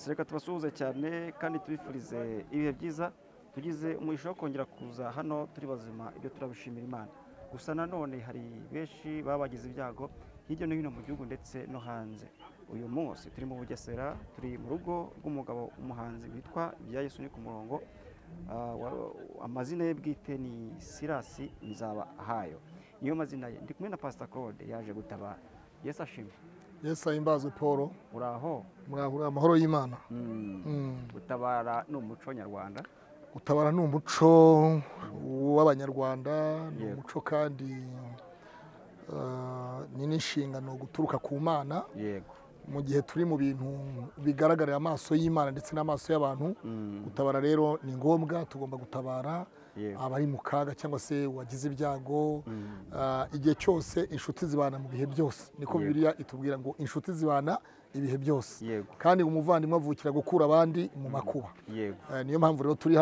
yes reka tubasuhuze cyane kandi tubifurize ibihe byiza tugize umugisha wo kongera kuza hano turi bazima ibyo turabishimira Imana gusa nanone hari benshi babagize ibyago hirya no hino mu gihugu ndetse no hanze uyu munsi turi mu Bugesera turi mu rugo rw'umugabo umuhanzi witwa Ibya Yesu ni ku murongo amazina ye bwite ni Silas Nzabahayo niyo mazina ye ndi kumwe na Pastor Claude yaje gutabara Yesu ashimwe Yesu ahimbazwe Paul uraho amahoro y'Imana gutabara ni umuco nyarwanda gutabara ni umuco w'abanyarwanda ni umuco kandi ni n'inshingano guturuka ku Mana yego mu gihe turi mu bintu bigaragarira amaso y'Imana ndetse n'amaso y'abantu gutabara rero ni ngombwa tugomba gutabara abari mu kaga cyangwa se wagize ibyago igihe cyose inshuti zibana mu bihe byose niko Bibiliya itubwira ngo inshuti zibana ibihe byose kandi umuvandimwe avukira gukura abandi mu makuba niyo mpamvu rero turi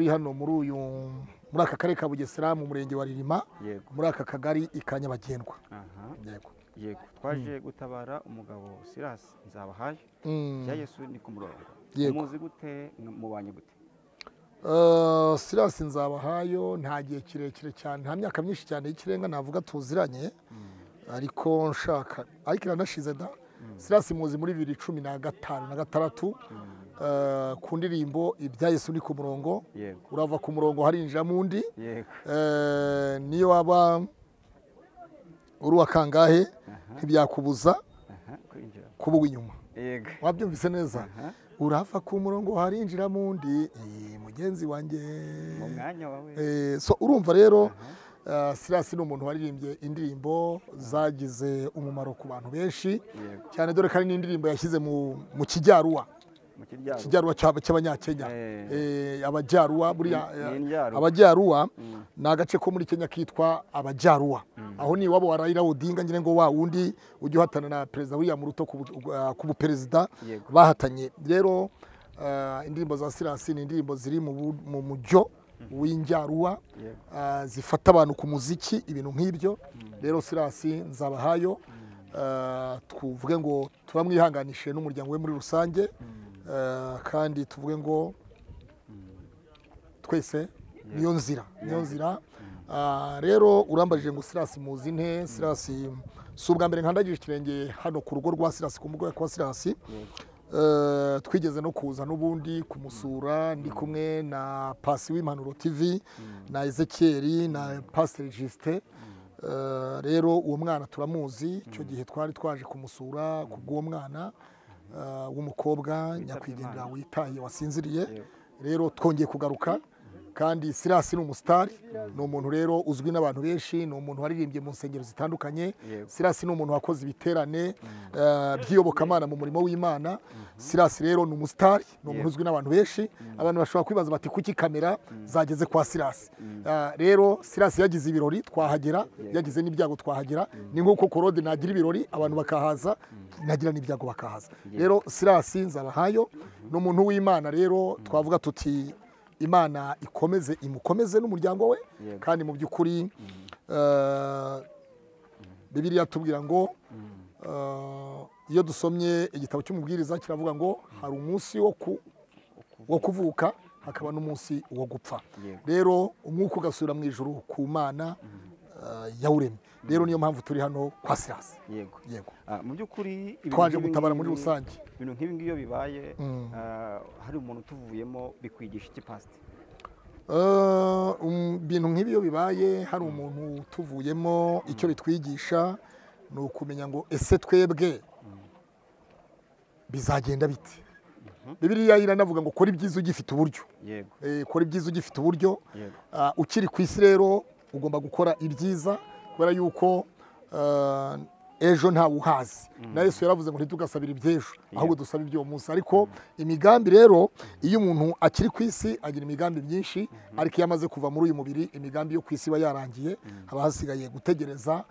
hano muri aka karere ka Bugesera mu murenge wa Ririma muri aka kagari ikanyabagendwa yego twaje gutabara umugabo Silas Nzabahayo Ibya Yesu ni ku murongo muzi gute mubanye gute Silas Nzabahayo nta gihe kirekire cyane nta myaka myinshi cyane y'ikirenga navuga tuziranye ariko iranashize da Silas muzi muri 2015 na 2016 ku ndirimbo Ibya Yesu ni ku murongo urava ku murongo harinjiramo undi niyo waba uri wa kangahe ntibyakubuza kuba inyuma wabyumvise neza urava ku murongo harinjiramo undi mugenzi wanjye mu mwanya wawe so urumva rero Silas ni umuntu waririmbye indirimbo zagize umumaro ku bantu benshi cyane dore kandi n'indirimbo yashyize mu kijyaruwa cy'abanyakenya abajyaruwa ni agace ko muri Kenya kitwa abajyaruwa aho ni iwabo wa Raila Odinga nyine ngo wa wundi ujya uhatana na Perezida William Ruto ku buperezida bahatanye rero indirimbo za Silas ni indirimbo ziri mu mujyo w'injyaruwa zifata abantu ku muziki ibintu nk'ibyo rero Silas Nzabahayo tuvuge ngo turamwihanganishije n'umuryango we muri rusange kandi tuvuge ngo twese niyo nzira rero urambajije ngo Silas muzi nte Silas si ubwa mbere nkandagije ikirenge hano ku rugo rwa Silas ku mugo kwa Silas twigeze no kuza n'ubundi kumusura ndi kumwe na Pasi w'Impanuro TV na Ezekiel na Pastor Justin rero uwo mwana turamuzi icyo gihe twari twaje kumusura kubw'uwo mwana w'umukobwa nyakwigendera witaye wasinziriye rero twongeye kugaruka kandi Silas ni umusitari ni umuntu rero uzwi n'abantu benshi ni umuntu waririmbye mu nsengero zitandukanye Silas ni umuntu wakoze ibiterane by'iyobokamana mu murimo w'Imana Silas rero ni umusitari ni umuntu uzwi n'abantu benshi abantu bashobora kwibaza bati kuki kamera zageze kwa Silas rero Silas yagize ibirori twahagera yagize n'ibyago twahagera ni nk'uko Claude nagira ibirori abantu bakahaza nagira n'ibyago bakahaza rero Silas Nzabahayo ni umuntu w'Imana rero twavuga tuti Imana imukomeze n'umuryango we kandi mu by'ukuri Bibiliya tubwira ngo iyo dusomye igitabo cy'umubwiriza kiravuga ngo hari umunsi wo kuvuka hakaba n'umunsi wo gupfa rero umwuka ugasubira mu ijuru ku Mana yawuremye rero niyo mpamvu turi hano kwa Silas yego mu by'ukuri twaje gutabara muri rusange ibintu nk'ibi ngiyo bibaye hari umuntu tuvuyemo bikwigisha iki Pastor ibintu nk'ibi iyo bibaye hari umuntu tuvuyemo icyo bitwigisha ni ukumenya ngo ese twebwe bizagenda bite Bibiliya iranavuga ngo kora ibyiza ugifite uburyo kora ibyiza ugifite uburyo ukiri ku isi rero ugomba gukora ibyiza kubera yuko ejo ntawe uhazi na Yesu yaravuze ngo ntitugasabire iby'ejo ahubwo dusabe iby'uwo munsi ariko imigambi rero iyo umuntu akiri ku isi agira imigambi myinshi ariko iyo amaze kuva muri uyu mubiri imigambi yo ku isi iba yarangiye haba hasigaye gutegereza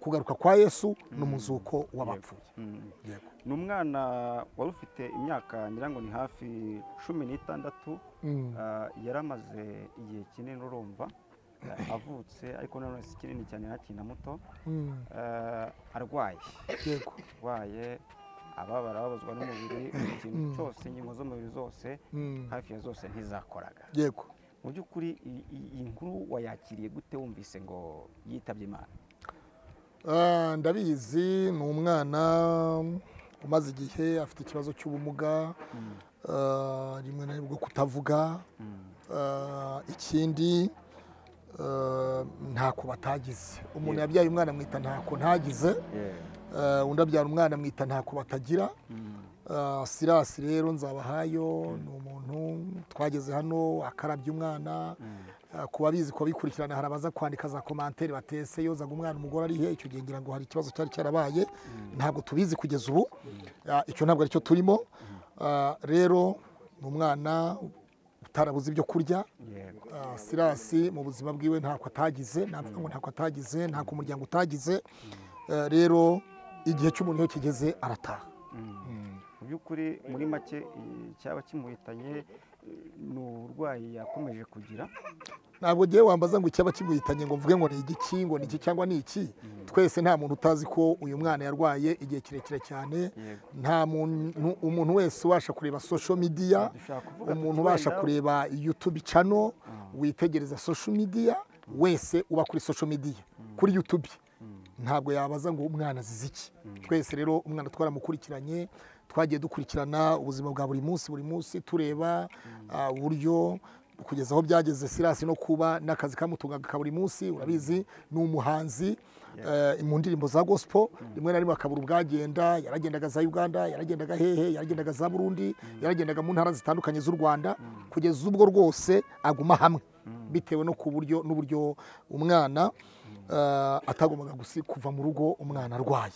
kugaruka kwa Yesu n'umuzuko w'abapfuye ni umwana wari ufite imyaka ngira ngo ni hafi 16 yaramaze igihe kinini urumva avutse ariko none si kinini cyane hakina muto arwaye ababara babazwa n'umubiri ikintu cyose ingingo z'umubiri zose hafi ya zose ntizakoraga. yego Mu by'ukuri iyi nkuru wayakiriye gute wumvise ngo yitabye Imana? Ndabizi ni umwana umaze igihe afite ikibazo cy'ubumuga, rimwe na rimwe bwo kutavuga, ikindi ntako batagize. Umuntu yabyaye umwana amwita ntako ntagize, undi abyara umwana amwita ntako batagira. Silas rero Nzabahayo ni umuntu twageze hano akarabya umwana, kuba bizi ko bikurikirana hari abaza kwandika za komantere batese yozaga umwana umugore ari he, icyo gihe ngira ngo hari ikibazo cyari cyarabaye, ntabwo tubizi kugeza ubu, icyo ntabwo aricyo turimo. Rero ni umwana utarabuze ibyo kurya. Silas mu buzima bwiwe ntako atagize, navuga ngo ntako atagize, ntako umuryango utagize. Rero igihe cy'umuntu iyo kigeze arataha. Mu by'ukuri muri make cyaba kimuhitanye ni uburwayi yakomeje kugira. Ntabwo giye wambaza ngo icyaba kimuhitanye ngo mvuge ngo ni igiki, ngo ni iki cyangwa ni iki. Twese nta muntu utazi ko uyu mwana yarwaye igihe kirekire cyane. Nta umuntu wese ubasha kureba social media, umuntu ubasha kureba YouTube channel, witegereza social media, wese uba kuri social media, kuri YouTube, ntabwo yabaza ngo umwana azize iki. Twese rero umwana twaramukurikiranye, twagiye dukurikirana ubuzima bwa buri munsi tureba uburyo kugeza aho byageze Silas no kuba n'akazi kamutungaga ka buri munsi. Urabizi ni umuhanzi mu ndirimbo za gospel, rimwe na rimwe akabura ubwagenda, yaragendaga za Uganda, yaragendaga hehe, yaragendaga za Burundi, yaragendaga mu ntara zitandukanye z'u Rwanda, kugeza ubwo rwose aguma hamwe bitewe no ku buryo n'uburyo umwana atagombaga kuva mu rugo umwana arwaye.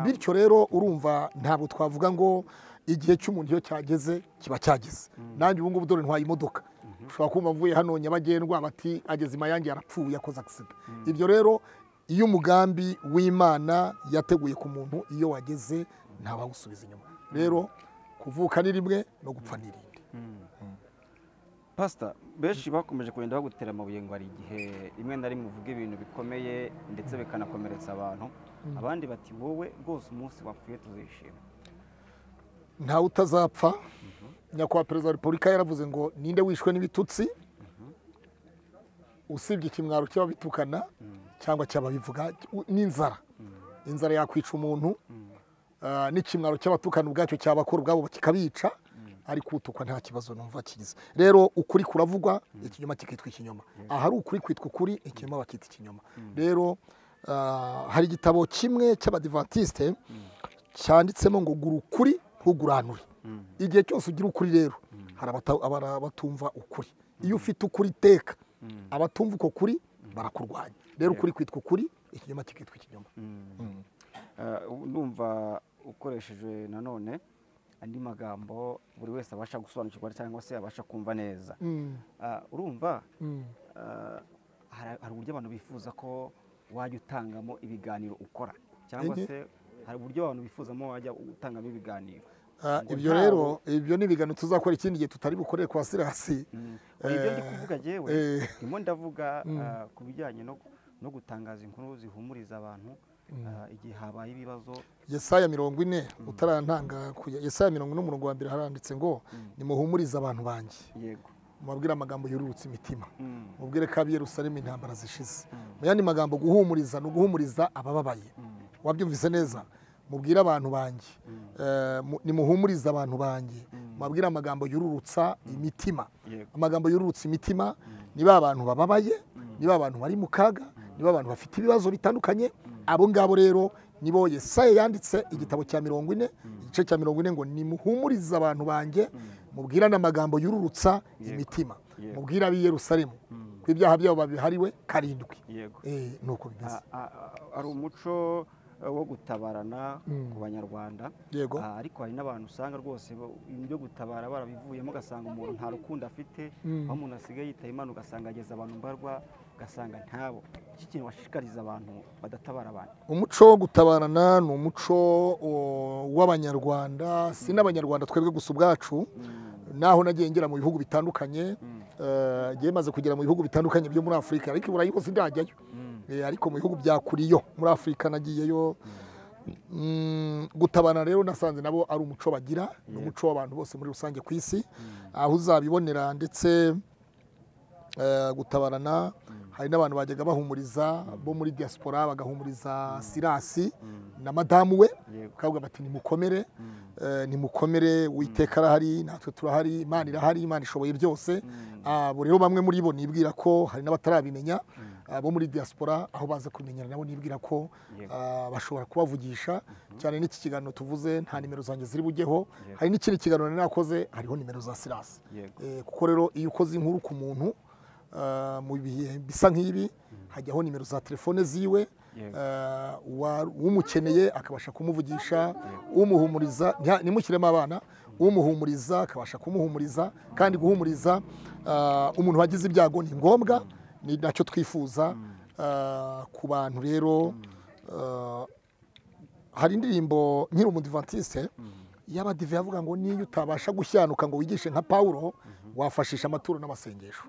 Bityo rero urumva ntabwo twavuga ngo igihe cy'umuntu iyo cyageze kiba cyageze. Nanjye ubu ngubu dore ntwaye imodoka, ushobora kumva mvuye hano Nyabagendwa bati ageze Mayange yarapfuye yakoze accident. Ibyo rero iyo umugambi w'Imana yateguye ku muntu iyo wageze ntawusubiza inyuma. Rero kuvuka ni rimwe no gupfa ni irindi. Pastor, benshi bakomeje kugenda bagutera amabuye ngo hari igihe rimwe na rimwe uvuga ibintu bikomeye ndetse bikanakomeretsa abantu, abandi bati wowe rwose umunsi wapfuye tuzishima. Ntawe utazapfa. Nyakubahwa Perezida wa Repubulika yaravuze ngo ninde wishwe n'ibitutsi usibye ikimwaro cy'ababitukana cyangwa cy'ababivuga n'inzara. Inzara yakwica umuntu, n'ikimwaro cy'abatukana ubwacyo cyabakora ubwabo kikabica, ariko utukwa nta kibazo numva kigize. Rero ukuri kuravugwa, ikinyoma kikitwa ikinyoma. Ahari ukuri kwitwa ukuri, ikinyoma bakita ikinyoma. Rero hari igitabo kimwe cy'Abadiventiste cyanditsemo ngo gura ukuri ntuguranure. Igihe cyose ugira ukuri rero hari abatumva ukuri. Iyo ufite ukuri iteka, abatumva uko kuri barakurwanya. Rero ukuri kwitwa ukuri, ikinyoma kikitwa ikinyoma. Ndumva ukoresheje nanone andi magambo buri wese abasha gusobanukirwa cyangwa se abasha kumva neza. Urumva hari uburyo abantu bifuza ko wajya utangamo ibiganiro ukora, cyangwa se hari uburyo abantu bifuzamo wajya utangamo ibiganiro. Ibyo rero ibyo ni ibiganiro tuzakora ikindi gihe tutari bukorere kwa Silas. Ibyo ndi kuvuga jewe ndimo ndavuga ku bijyanye no gutangaza inkuru zihumuriza abantu igihe habaye ibibazo. Yesaya 40 utarantanga Yesaya 40 wa mbere haranditse ngo nimuhumurize abantu banjye. Yego. Mubwire amagambo yururutse imitima. Mubwire ko abi Yerusalemu intambara zishize. Mu yandi magambo guhumuriza no guhumuriza abababaye. Wabyumvise neza? Mubwire abantu banjye, nimuhumurize abantu banjye, mubwire amagambo yururutsa imitima. Amagambo yururutsa imitima niba abantu bababaye, niba abantu bari mu kaga, niba abantu bafite ibibazo bitandukanye. Abo ngabo rero nibo Yesaya yanditse igitabo cya 40, igice cya 40 ngo nimuhumurize abantu banjye, mubwirane amagambo yururutsa imitima. Mubwire abi Yerusalemu ko ibyaha byabo babihariwe karindwi. Nuko bimeze. Ari umuco wo gutabarana ku Banyarwanda. Ariko hari n'abantu usanga rwose ibyo gutabara barabivuyemo, ugasanga umuntu nta rukundo afite, aho umuntu asigaye yitaye Imana ugasanga ageze abantu mbarwa, ugasanga ntabo. Iki kintu washishikariza abantu badatabara abantu? Umuco wo gutabarana ni umuco w'Abanyarwanda, si n'Abanyarwanda twebwe gusa ubwacu. Naho nagiye ngera mu bihugu bitandukanye, giye maze kugera mu bihugu bitandukanye byo muri Afurika, ariko Burayi hose ndajyayo. Ariko mu bihugu byakuriyo muri Afurika nagiyeyo, gutabana rero nasanze nabo ari umuco bagira ni umuco w'abantu bose muri rusange ku isi aho uzabibonera ndetse gutabarana hari n'abantu bajyaga bahumuriza bo muri diaspora bagahumuriza Sirasi na madamu we kavuga bati nimukomere nimukomere Uwiteka arahari natwe turahari Imana irahari Imana ishoboye byose abo rero bamwe muri bo nibwira ko hari n'abatarabimenya bo muri diaspora aho baza kumenyana nabo nibwira ko bashobora kubavugisha cyane n'iki kiganiro tuvuze nta nimero zanjye ziri bujyeho hari n'ikindi kiganiro nakoze hariho nimero za Sirasi kuko rero iyo ukoze inkuru ku muntu mu bihe bisa nk'ibi hajyaho nimero za telefone ziwe umukeneye akabasha kumuvugisha umuhumuriza nimushyiremo abana umuhumuriza akabasha kumuhumuriza kandi guhumuriza umuntu wagize ibyago ni ngombwa ni nacyo twifuza ku bantu rero hari indirimbo nkiri umudivantiste y'abadive yavuga ngo niyo utabasha gushyanuka ngo wigishe nka Pawulo wafashisha amaturo n'amasengesho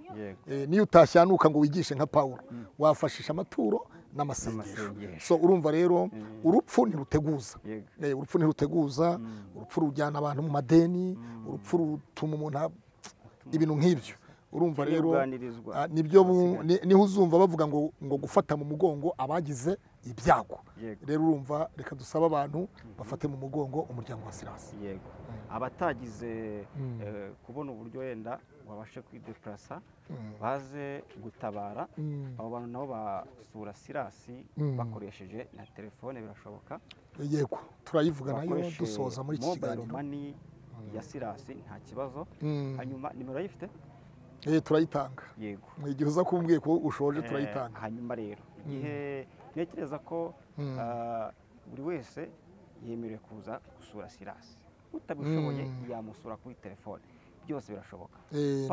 niyo utashyanuka ngo wigishe nka Pawulo wafashisha amaturo n'amasengesho so urumva rero urupfu ntiruteguza urupfu rujyana abantu mu madeni urupfu rutuma umuntu ibintu nk'ibyo urumva rero nibyo niho uzumva bavuga ngo gufata mu mugongo abagize ibyago rero urumva reka dusaba abantu bafate mu mugongo umuryango wa Sirasi yego abatagize kubona uburyo yenda wabashe kwideplasa baze gutabara abo bantu nabo basura Sirasi bakoresheje na telefone birashoboka yego turayivuga nayo dusoza muri iki kiganiro mobile ya Sirasi nta kibazo hanyuma nimero yifite turayitanga yego mu gihe uza kumbwiye ko ushoje turayitanga hanyuma rero igihe ntekereza ko buri wese yemerewe kuza gusura Sirasi utabishoboye yamusura kuri telefone byose birashoboka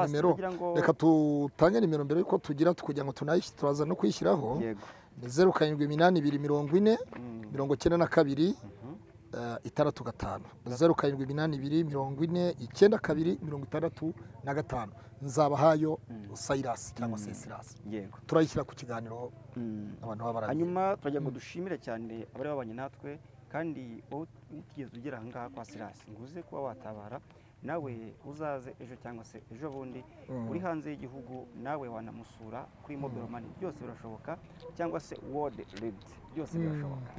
nimero reka tutange nimero mbere yuko tugira kugira ngo turaza no kwishyiraho ni 078240 92 665 078240 92 nzabahayo Sirasi cyangwa se Sirasi yego turayishyira ku kiganiro abantu babara hanyuma turagira ngo dushimire cyane abari babanye natwe kandi wowe ukigeze ugera ahangaha kwa Sirasi nguze kuba watabara nawe uzaze ejo cyangwa se ejo bundi uri hanze y'igihugu nawe wanamusura kuri mobile money byose birashoboka cyangwa se world read byose birashoboka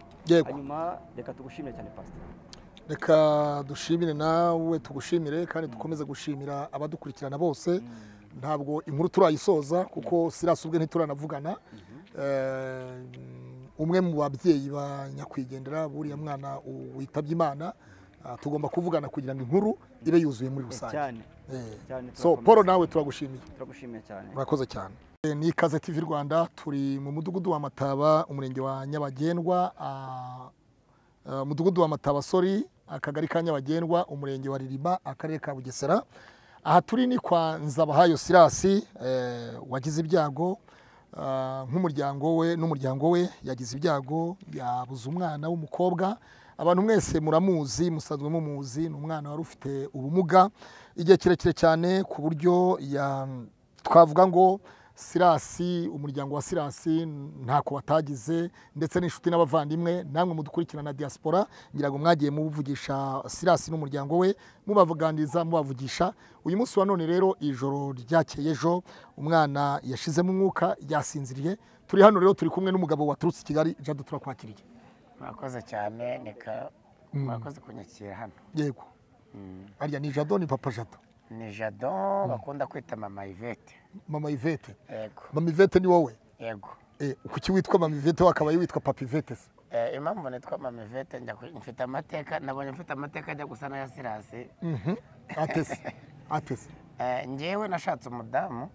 hanyuma reka tugushimire cyane pastor reka dushimire nawe tugushimire kandi dukomeze gushimira abadukurikirana bose ntabwo inkuru turayisoza kuko Sirasi ubwe ntituranavugana umwe mu babyeyi ba nyakwigendera buriya mwana witabye Imana tugomba kuvugana kugira ngo inkuru ibe yuzuye muri rusange so Paul nawe turagushimiye cyane murakoze cyane ni Ikaze TV Rwanda turi mu mudugudu wa Mataba umurenge wa Nyabagendwa mudugudu wa Mataba akagari ka Nyabagendwa umurenge wa Ririma akarere ka Bugesera aha turi ni kwa Nzabahayo Sirasi wagize ibyago nk'umuryango we n'umuryango we yagize ibyago yabuze umwana w'umukobwa abantu mwese muramuzi musanzwe mumuzi ni umwana wari ufite ubumuga igihe kirekire cyane ku buryo twavuga ngo Sirasi umuryango wa Sirasi ntako batagize ndetse n'inshuti n'abavandimwe namwe mudukurikirana diaspora ngira ngo mwagiye muvugisha Sirasi n'umuryango we mubavuganiriza mubavugisha uyu munsi wa none rero ijoro ryakeye ejo umwana yashizemo umwuka yasinziriye turi hano rero turi kumwe n'umugabo waturutse Kigali Jado turakwakiriye mwakoze cyane nika mwakoze kunyakira hano yego arya ni Jado ni papa Jado ni Jado bakunda kwita mama Yvette mama Yvette yego mama Yvette ni wowe yego kuki witwa mama Yvette wakaba witwa papa Yvette se impamvu nitwa mama Yvette mfite amateka nabonye mfite amateka ajya gusa na Sirasi atese njyewe nashatse umudamu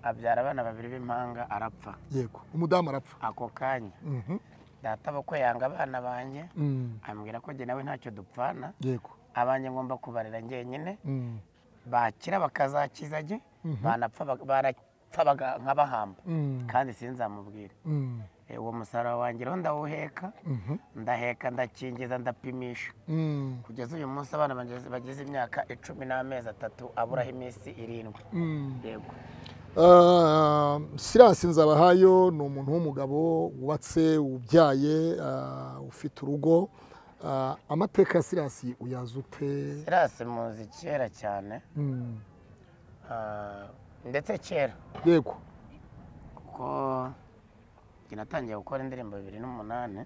abyara abana babiri b'impanga arapfa yego umudamu arapfa ako kanya data bako yanga abana banjye ambwira ko njye nawe ntacyo dupfana yego abanye ngomba kubarira njyenyine bakira bakazakizage banapfa nk'abahamba kandi sinzamubwira uwo musaruro wanjye rero ndawuheka ndaheka ndakingiza ndapimisha kugeza uyu munsi abana bageze imyaka 10 n'amezi 3 aburaho iminsi 7 yego Sirasi Nzabahayo ni umuntu w'umugabo wubatse ubyaye ufite urugo amateka ya Sirasi uyazi ute? Sirasi muzi kera cyane ndetse kera yego kuko natangiye gukora indirimbo 2008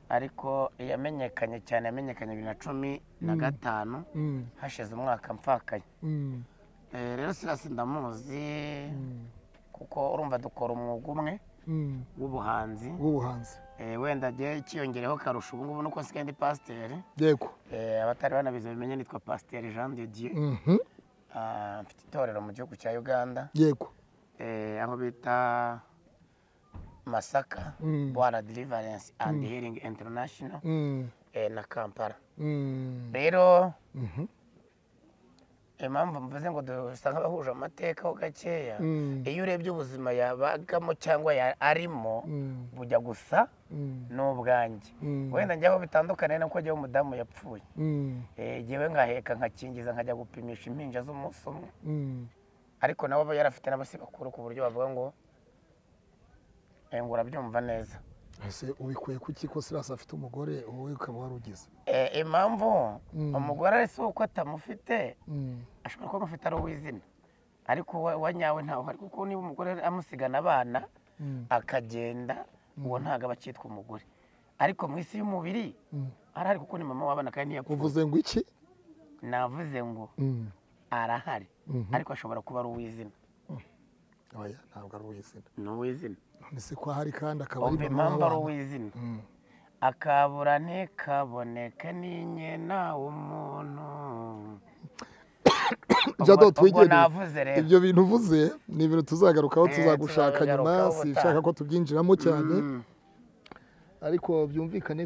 ariko yamenyekanye cyane yamenyekanye 2015 hashize umwaka mfakanye. Rero Sirasi ndamuzi kuko urumva dukora umwuga umwe w'ubuhanzi wenda agiye ikiyongereho karusha ubu ngubu nuko nsigaye ndi pasiteri. yego abatari banabizi bimenye nitwa pasiteri Jean de Dieu. mfite itorero mu gihugu cya Uganda. yego aho bita Masaka Bwana Deliverance and Healing International na Kampala. rero impamvu mvuze ngo dusanga bahuje amateka ho gakeya iyo urebye ubuzima yabagamo cyangwa arimo bujya gusa n'ubwanjye. wenda njyaho bitandukanye nuko ajyaho umudamu yapfuye. Jewe nkaheka nkakingiza nkajya gupimisha impinja z'umunsi umwe, ariko nabo aba yarafite n'abasi bakuru ku buryo bavuga ngo ngo urabyumva neza. ese ubikuye kuki ko Sirasi afite umugore wowe ukaba warugize? Impamvu umugore ari se uko atamufite ashobora kuba amufite ari uw'izina, ariko wanyawe ntawe hari, kuko niba umugore amusigana abana akagenda uwo ntago aba akitwa umugore. ariko mu isi y'umubiri arahari kuko ni mama w'abana kandi ntiyapfuye. uvuze ngo iki? navuze ngo arahari ariko ashobora kuba ari uw'izina. oya ntabwo ari uw'izina. ni uw'izina. nise ko hari kandi akaba ari impamvu ari uw'izina. akabura ntikaboneke ni nyina w'umuntu. Jado twigere ibyo bintu uvuze ni ibintu tuzagarukaho tuzagushaka nyuma, sinshaka ko tubyinjiramo cyane, ariko byumvikane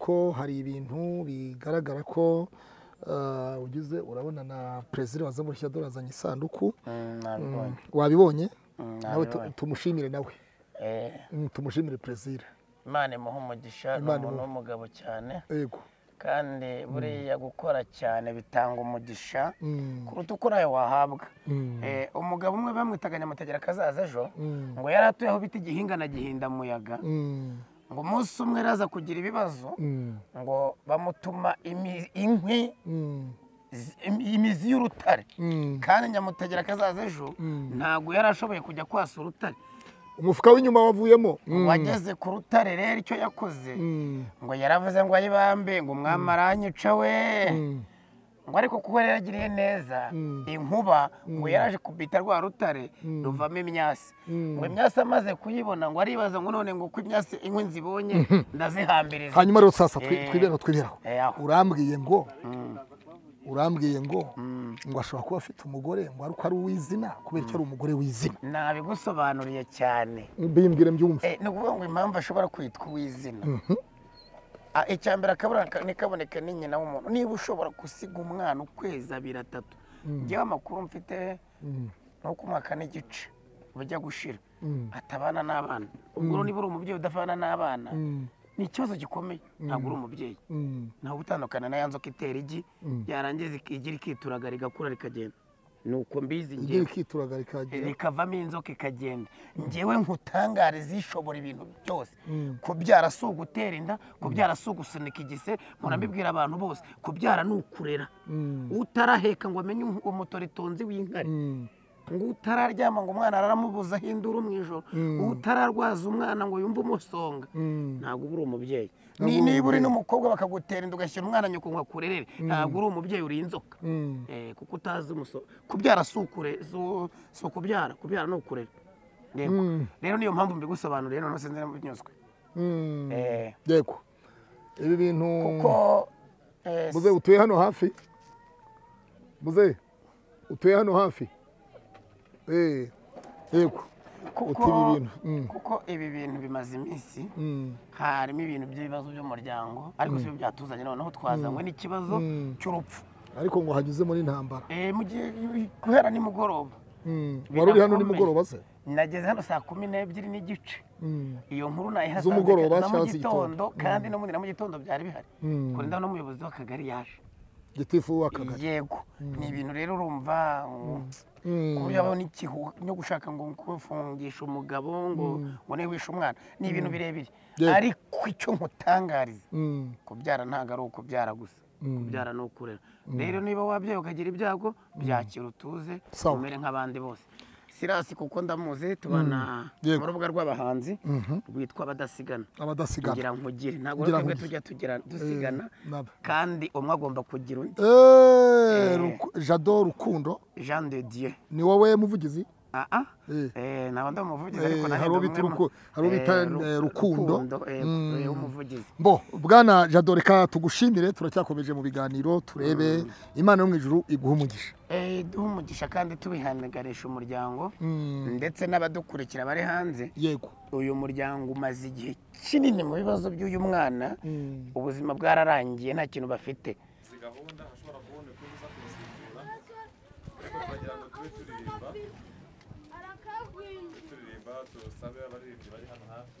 ko hari ibintu bigaragara ko ugize urabona na perezida wa Zamurishya dore azanye isanduku. wabibonye? nawe tumushimire nawe. tumushimire perezida. Imana imuha umugisha, ni umuntu w'umugabo cyane. yego kandi buriya gukora cyane bitanga umugisha kuruta uko nawe wahabwa. umugabo umwe bamwitaga Nyamutegera Kazaza ejo ngo yari atuye aho bita Igihinga na Gihindamuyaga, ngo umunsi umwe araza kugira ibibazo ngo bamutuma inkwi imizi y'urutare, kandi Nyamutegera Kazaza ejo ntabwo yari ashoboye kujya kwasa urutare. umufuka w'inyuma wavuyemo. wageze ku rutare rero icyo yakoze ngo yaravuze ngo ayibambe ngo umwami aranyica we, ngo ariko kuko yari yaragiriye neza inkuba ngo yaraje kubita rwa rutare ruvamo imyasi. ngo imyasi amaze kuyibona ngo aribaza ngo none ngo ko imyasi inkwi nzibonye ndazihambiriza. hanyuma rero sasa twiberaho urambwiye ngo ashobora kuba afite umugore ngo ariko ari uw'izina kubera ko ari umugore w'izina. nabigusobanuriye cyane. mbimbwire mbyumve. ni ukuvuga ngo impamvu ashobora kwitwa uw'izina, icyambere akabura nikaboneka ni nyina w'umuntu. niba ushobora gusiga umwana ukwezi 2 3, njyewe amakuru mfite nuko umwaka n'igice bujya gushira atabana n'abana. ubwo niba uri umubyeyi udafana n'abana ni ikibazo gikomeye. ntabwo uri umubyeyi, ntabwo utandukana na ya nzoka itera igi yarangiza igira ikituragara rigakura rikagenda. nuko mbizi njyewe rikavamo inzoka ikagenda. njyewe nkutangare zishobora ibintu byose. kubyara si ugutera inda, kubyara si ugusunika igise. murambibwira abantu bose kubyara ni ukurera. utaraheka ngo amenye umutoritonzi w'inkari, ngo utararyama ngo umwana aramubuza hindura mu ijoro, utararwaza umwana ngo yumve umusonga, ntabwo uri umubyeyi. niba uri n'umukobwa bakagutera inda ugashyira umwana nyoko ngo akurerere, ntabwo uri umubyeyi, uri inzoka. kuko utazi umusonga. kubyara si ukubyara, kubyara ni ukurera. rero niyo mpamvu mbigusobanuriye none sinzi n'ubunyuzwe. yego ibi bintu kuko muze utuye hano hafi, yego kuko ibi bintu bimaze iminsi harimo ibintu by'ibibazo by'umuryango, ariko si byo byatuzanye. noneho twazanywe n'ikibazo cy'urupfu, ariko ngo hagizemo n'intambara. mu gihe guhera nimugoroba. wari uri hano nimugoroba se? nageze hano saa 12:15. iyo nkuru nayihasanze z'umugoroba mu gitondo, kandi no mu gitondo byari bihari. kurinda n'umuyobozi w'akagari yaje gitifu w'akagari yego ni ibintu rero urumva kuburyo habaho n'ikihu no gushaka ngo kufungisha umugabo ngo niwe wishe umwana ni ibintu birebire ariko icyo nkutangariza kubyara ntabwo ari ukubyara gusa kubyara ni ukurera rero niba wabyaye ukagira ibyago byakira utuze umere nk'abandi bose Silas kuko ndamuzi tubana mu rubuga rw'abahanzi rwitwa abadasigana kugira nkugire ntabwo twebwe tujya tugira dusigana kandi umwe agomba kugira undi Jado Rukundo Jean de Dieu ni wowe muvugizi nawe ndamuvugizi ariko nahe haro bita Rukundo umuvugizi bo bwana Jado reka tugushimire turacyakomeje mu biganiro turebe Imana yo mu ijuru iguha umugisha duha umugisha kandi tubihanagarisha umuryango ndetse n'abadukurikira bari hanze yego uyu muryango umaze igihe kinini mu bibazo by'uyu mwana ubuzima bwararangiye nta kintu bafite gahunda hashobora kuboneka uza kumusura ariko twagira ngo tube turirimba tusabe abaririmbyi bari hano hafi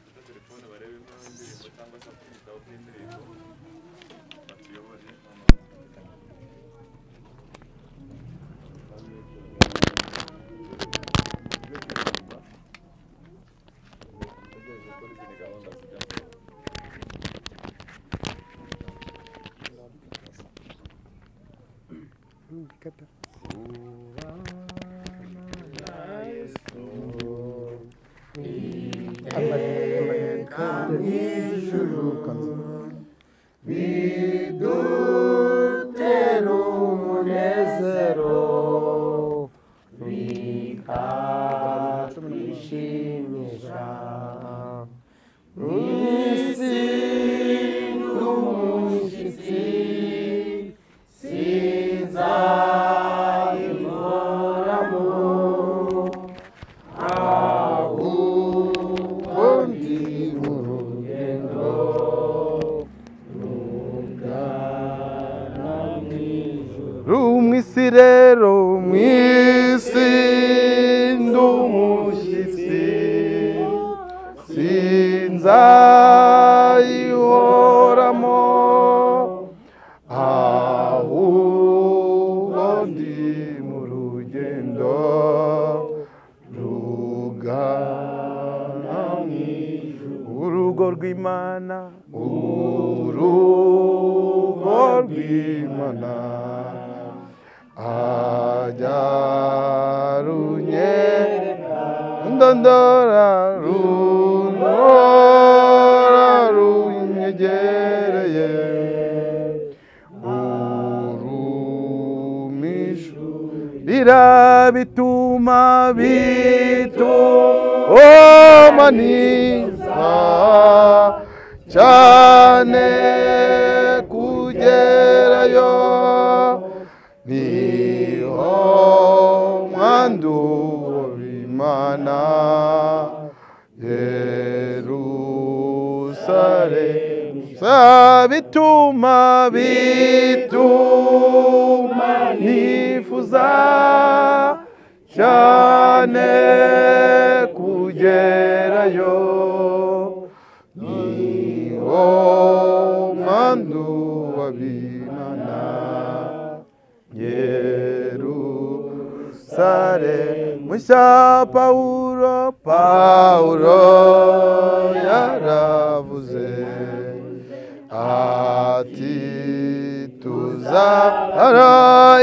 dufite telefone barebe indirimbo cyangwa se ibitabo by'indirimbo batuyobore rero mwisi ndumushyitsi sinzayihoramo ahubwo ndi mu rugendo rugana mu ijuru urugo rw'Imana urugo rw'Imana ajya runyereka ndondora runyegereye urumishurira bituma bitumaniza cyane kugerayo niho mwandu w'Imana Yerusalemu bituma nifuza cyane kugerayo niho mwandu w'Imana Yerusalemu mushya Pawulo yaravuze ati tuzahora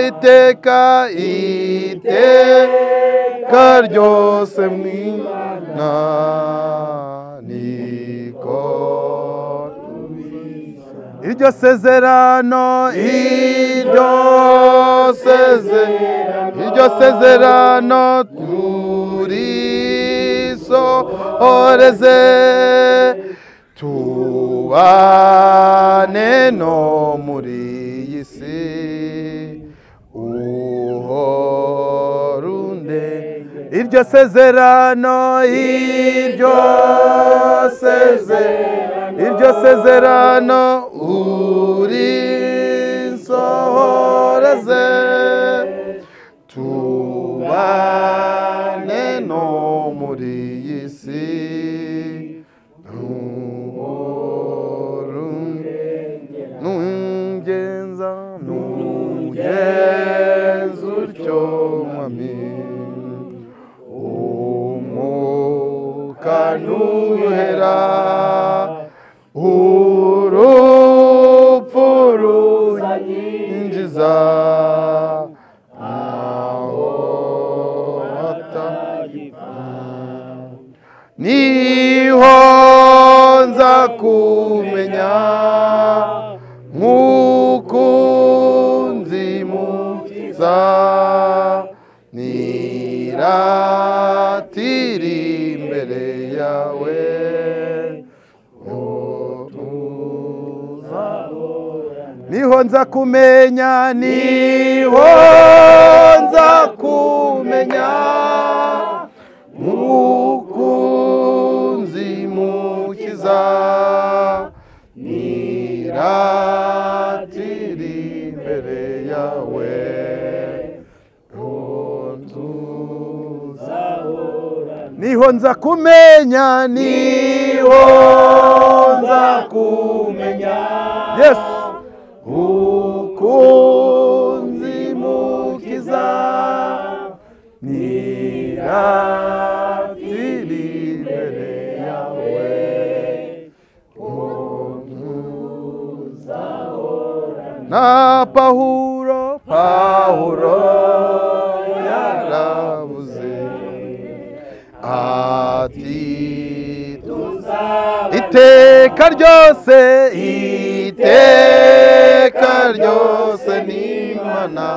iteka ryose mw'Imana niko iryo sezerano turisohoreze tubane no muri iyi si uhorunde iryo sezerano urisohoreze tubane no muri iyi si nungere niho nza kumenya, niho nza kumenya mukunzi mukiza, niratira imbere yawe niho nza kumenya, niho nza kumenya, yes, mukunzi mukiza, niratira imbere yawe na Pawulo yaravuze ati iteka ryose n'Imana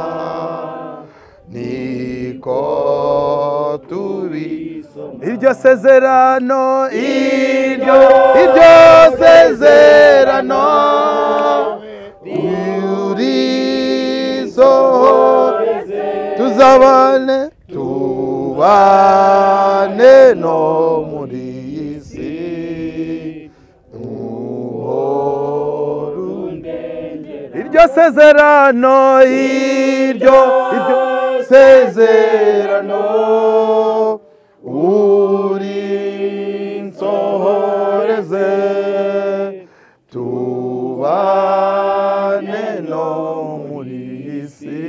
niko tubisoma, iryo sezerano urisohoreze, tuzabane no muri iyi si, iryo sezerano urinsohoreze, tubane no muri iyi si,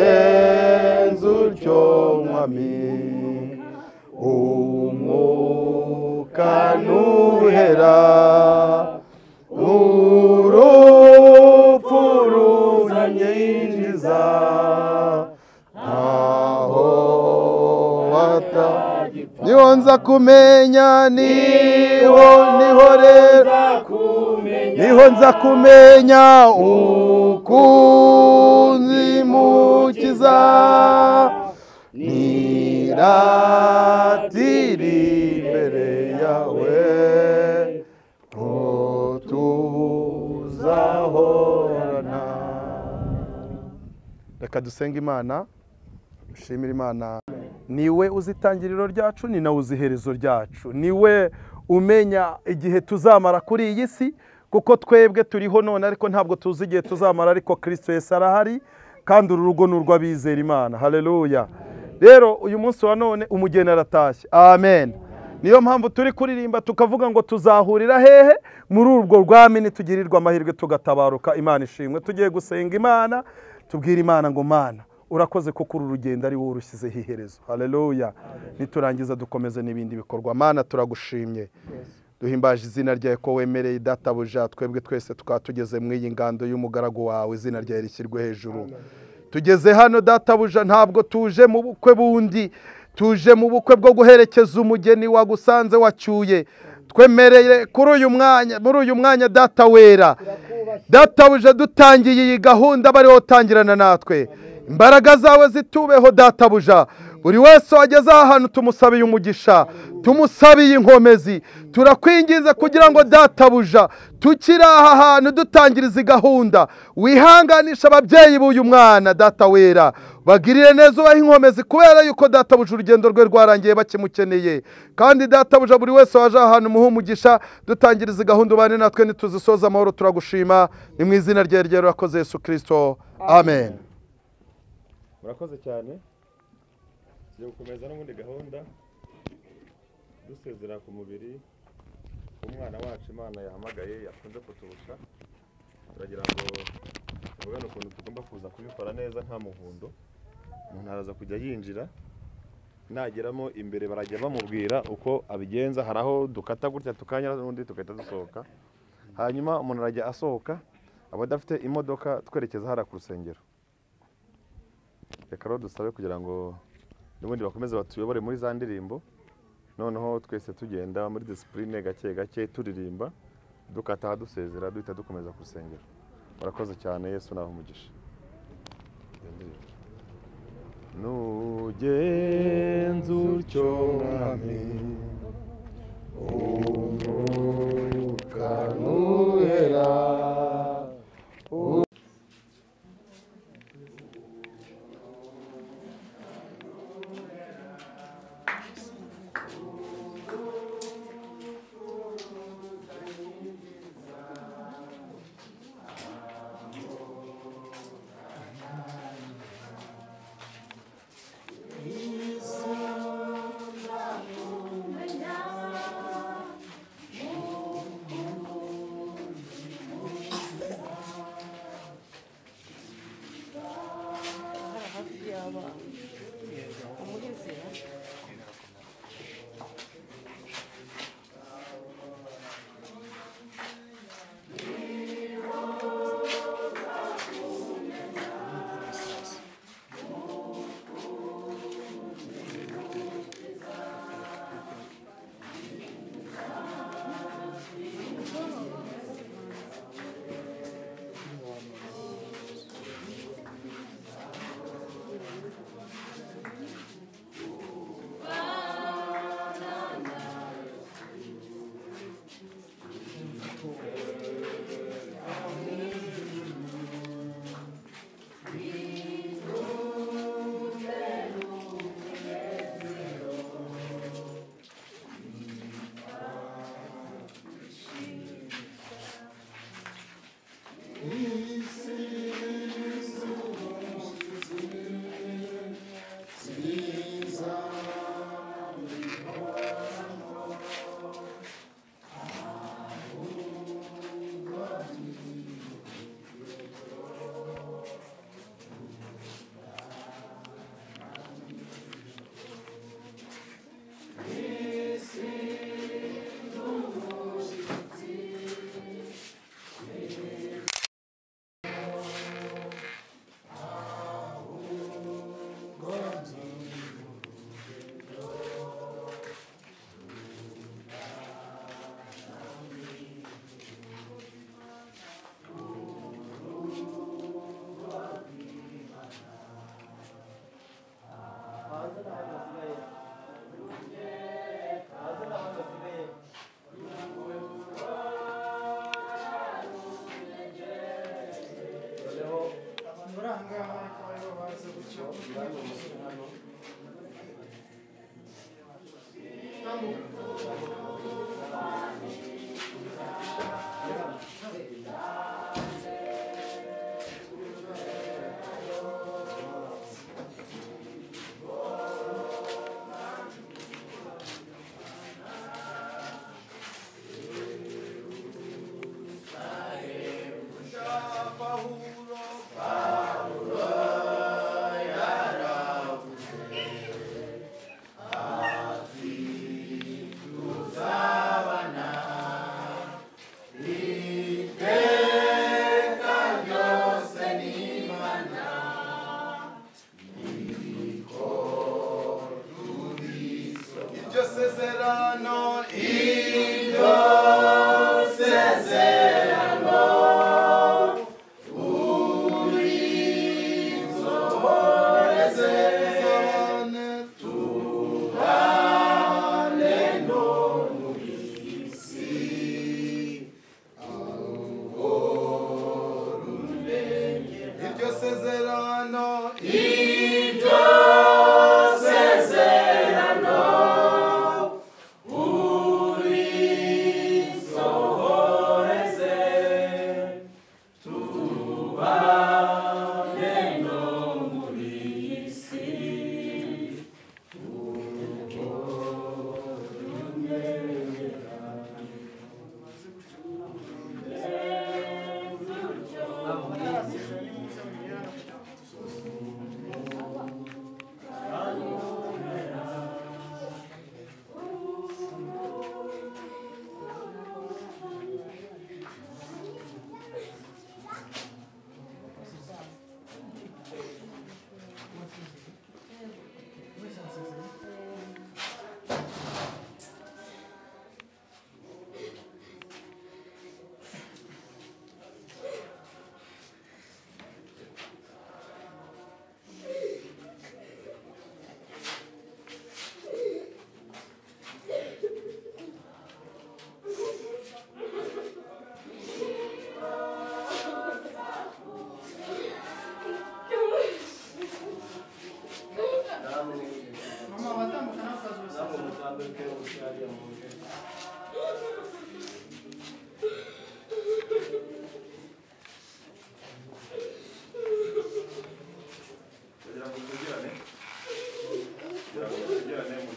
nungenza utyo mwami, umwuka nuhera, urupfu ruzanyinjiza aho watagipfa, niho nza kumenya, niho nza kumenya ukunzi mukiza, niratira imbere yawe tuzahorana. Reka dusenga Imana, dushimire Imana. Niwe uzi itangiriro ryacu, ni nawe uzi iherezo ryacu, niwe umenya igihe tuzamara kuri iyi si, kuko twebwe turiho none ariko ntabwo tuzi igihe tuzamara, ariko Kristo Yesu arahari kandi uru rugo ni urw'abizera Imana. Haleluya. Rero uyu munsi wa none umugeni aratashye, amen. Niyo mpamvu turi kuririmba tukavuga ngo tuzahurira hehe, muri urwo rwami nitugirirwa amahirwe tugatabaruka. Imana ishimwe. Tugiye gusenga Imana, tubwire Imana ngo Mana urakoze kuko uru rugendo ari wowe urushyizeho iherezo. Haleluya. Niturangiza dukomeze n'ibindi bikorwa. Mana turagushimye, duhimbaje izina ryawe ko wemereye databuja twebwe twese tukaba tugeze mu iyi ngando y'umugaragu wawe, izina ryawe rishyirwe hejuru. Tugeze hano databuja, ntabwo tuje mu bukwe bundi, tuje mu bukwe bwo guherekeza umugeni wagusanze wacyuye. Twemereye kuri uyu mwanya, muri uyu mwanya data wera, databuja dutangiye iyi gahunda bari wotangirana natwe, imbaraga zawe zitubeho databuja. Buri wese wageze ahantu tumusabiye umugisha, tumusabiye inkomezi, turakwingiza kugira ngo databuja tukiri aha hantu dutangiriza gahunda, wihanganisha ababyeyi b'uyu mwana data wera, bagirire neza ubahe inkomezi, kubera yuko databuja urugendo rwe rwarangiye bakimukeneye. Kandi databuja buri wese waje ahantu muhe umugisha, dutangiriza gahunda ubane natwe nituzisoza amahoro. Turagushima, ni mu izina rye rye urakoze Yesu Kristo, amen. Murakoze cyane. Tugiye gukomeza n'ubundi gahunda dusezera ku mubiri umwana wacu Imana yahamagaye yakunze kuturusha. Turagira ngo tuvugane ukuntu tugomba kuza kubikora neza nta muvundo. Umuntu araza kujya yinjira, nageramo imbere barajya bamubwira uko abigenza. Hari aho dukata gutya tukanyura n'undi tugahita dusohoka, hanyuma umuntu arajya asohoka, abadafite imodoka twerekeza hara ku rusengero. Reka rero dusabe kugira ngo n'ubundi bakomeze batuyobore muri za ndirimbo, noneho twese tugenda muri discipline gake gake turirimba, dukata dusezera, duhita dukomeza ku rusengero. Murakoze cyane, Yesu naho umugisha. Nugenza cyo mwami umwuka nuhera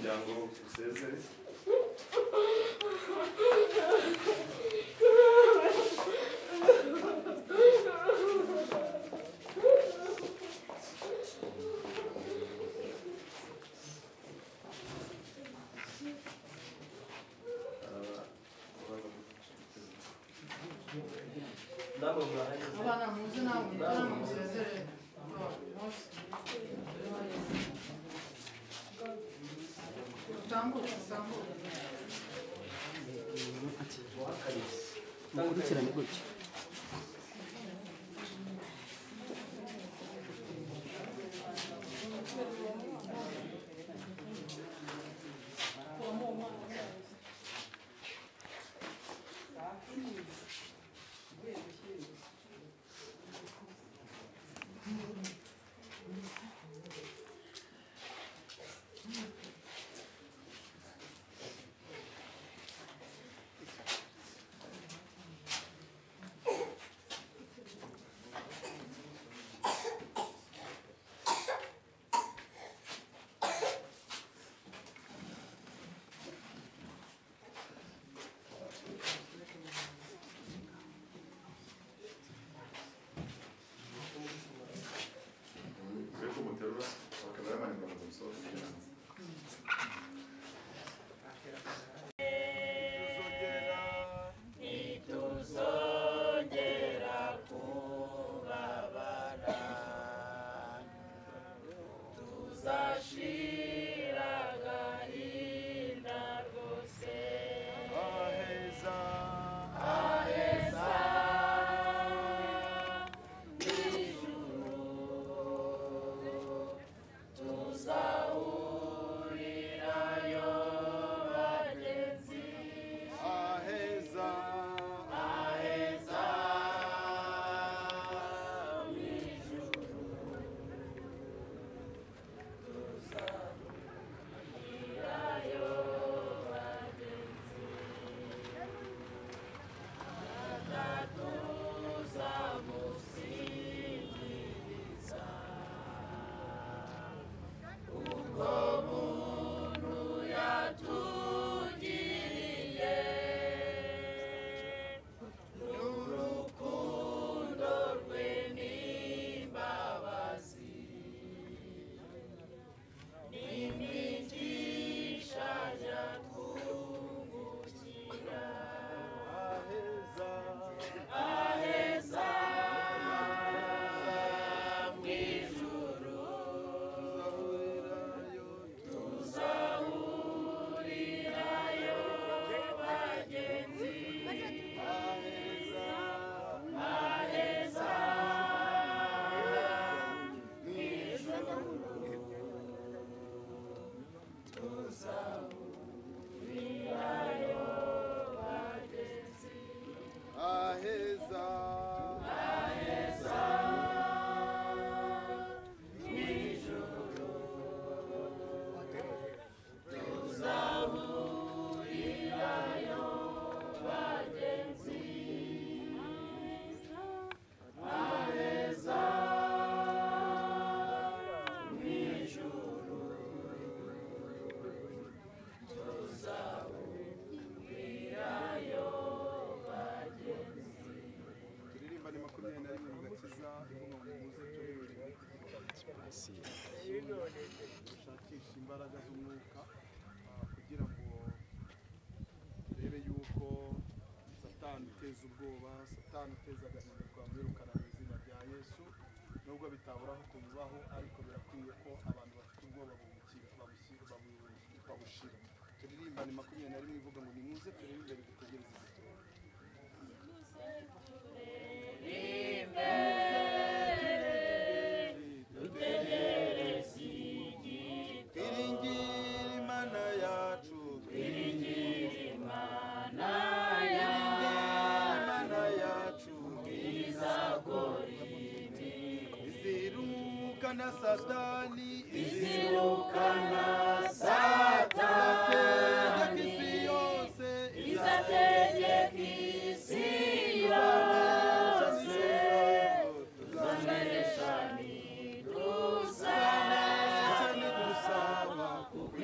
umuryango usezere. abana muzi nawe mutarama musezere utambuke mukurikirane gutya. dushakisha imbaraga z'umwuka kugira ngo turebe yuko satani uteza ubwoba, satani uteza agahinda twamwirukana mu izina rya Yesu. Nubwo bitaburaho kubibaho, ariko birakwiye ko abantu bafite ubwoba babushira. Turirimba ni 21 ivuga ngo nimuze turebe imbere dutegereze igitoro. Satani izirukana Satani isi yose izategeka isi yose tuzanesha nidusaba kuko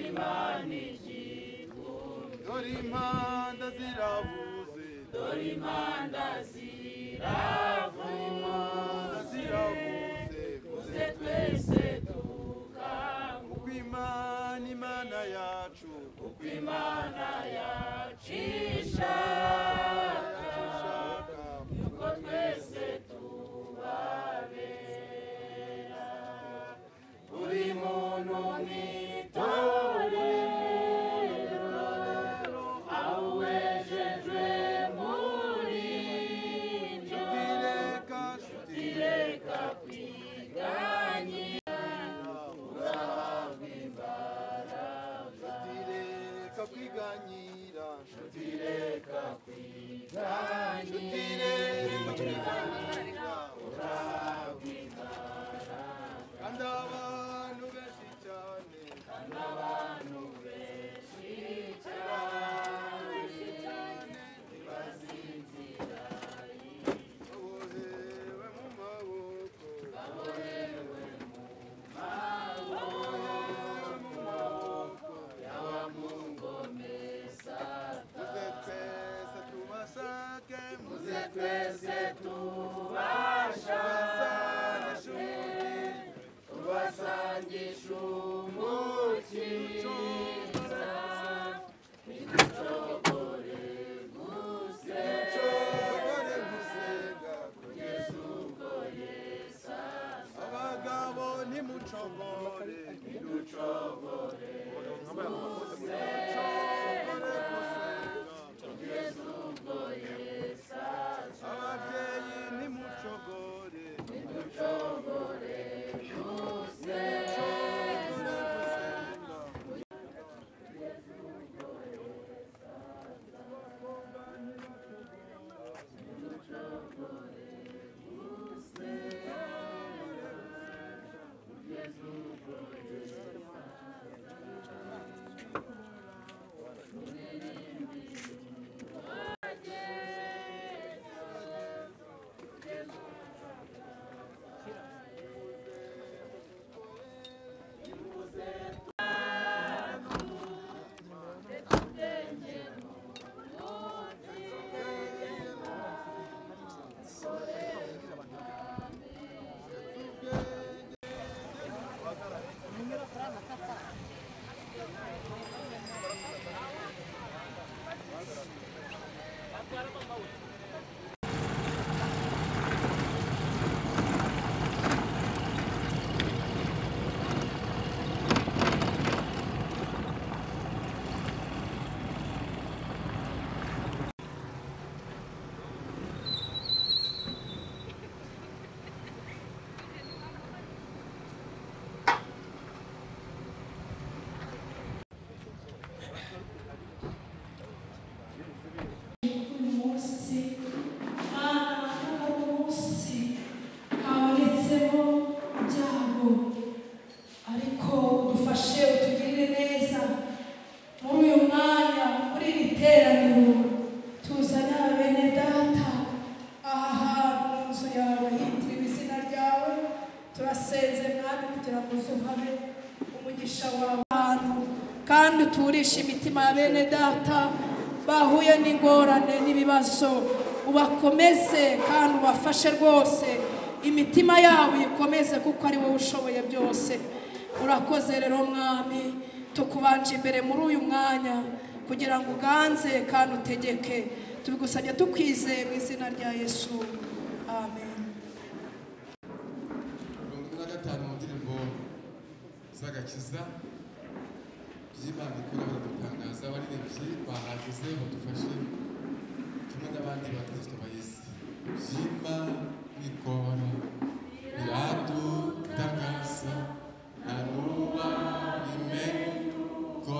dore impanda ziravuze dore impanda ziravuze muze twese tukanguke kuko Imana yacu ishaka yuko twese tubabera buri muntu mw'itorero aho wejejwe muri byo reka kwiganyira urahabwa imbaraga reka kwiganyira reka kwiganyira urahabwa imbaraga kandi abantu benshi cyane ntibazinzira babohewe mu maboko y'abamungomeza muze twese tubashake muze twese tubasangisha umukiza iducogore gusenga kugeza ubwo Yesu aza abagabo ntimucogore ntiducogore gusenga kugeza ubwo Yesu aza ababyeyi ntimucogore ntiducogore kandi uturisha imitima ya bene data bahuye n'ingorane n'ibibazo ubakomeze kandi ubafashe rwose imitima yabo ikomeze kuko ari wowe ushoboye byose urakoze rero mwami tukubanje imbere muri uyu mwanya kugira ngo uganze kandi utegeke tubigusabye tukwizeye mu izina rya Yesu amen. 25 mu ndirimbo z'agakiza by'Imana ikora baradutangaza abaririmbyi bahageze badufashe kimwe n'abandi bakristo bayizi by'Imana ikora biradutangaza na nuba bimengo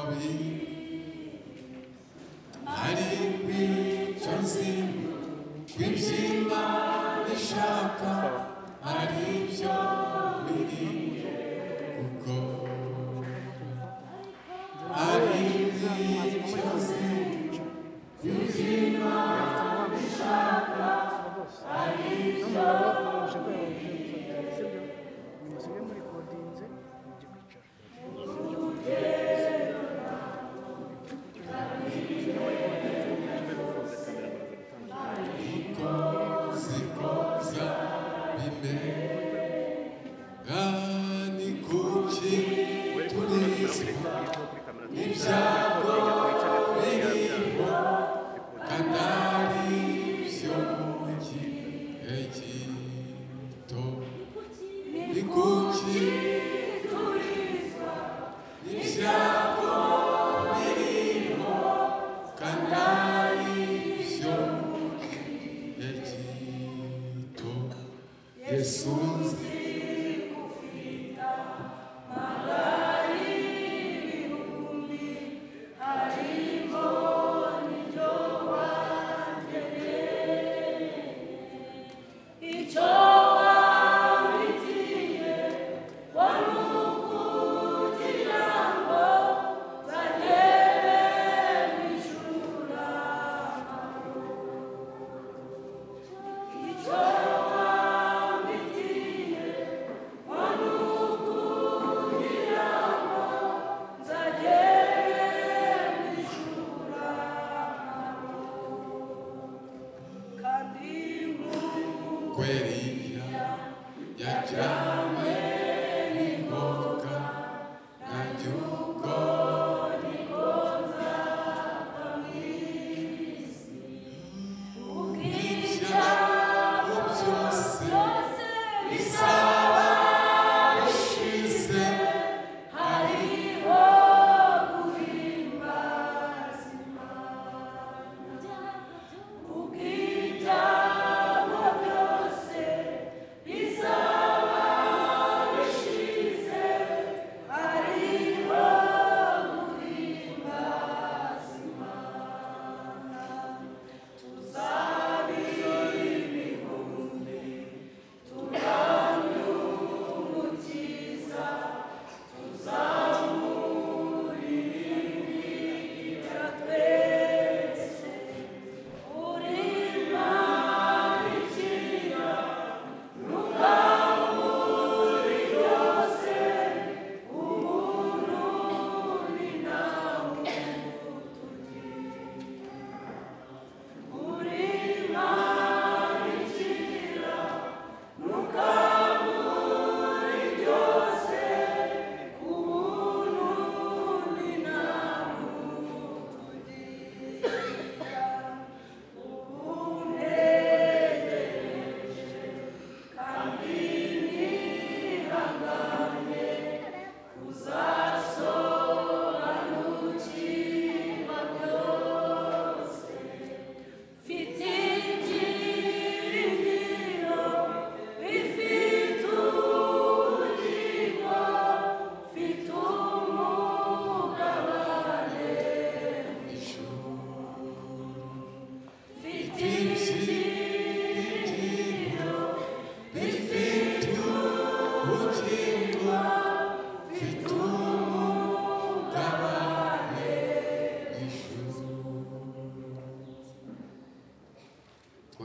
ari kw'icyozi kw'Imana ishaka ari byo biri gukora ari kw'icyozi kw'Imana ishaka ari byo biri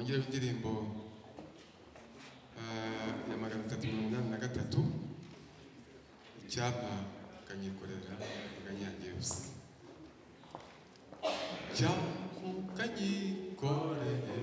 twongere indirimbo ya 383 icyapa kanyikorera kanyange yose cyapa kanyikorera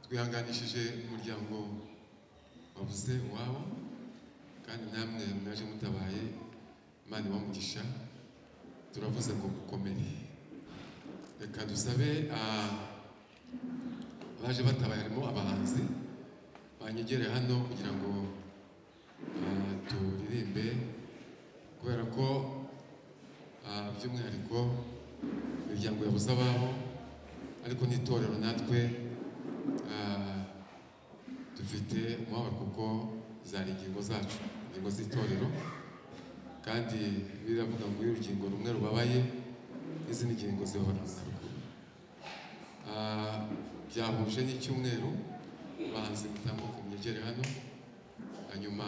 twihanganishije umuryango wabuze uwabo kandi namwe mwaje mutabaye Imana ibamugisha turavuze ngo mukomere reka dusabe abaje batabaye harimo abahanzi banyegere hano kugira ngo turirimbe kubera ko by'umwihariko imiryango yabuze ababo ariko n'itorero natwe dufite umubabaro kuko zari ingingo zacu ingingo z'itorero kandi biravuga ngo iyo urugingo rumwe rubabaye n'izindi ngingo zihora haruguru byahuje n'icyumweru abahanzi mutambuka mwegere hano hanyuma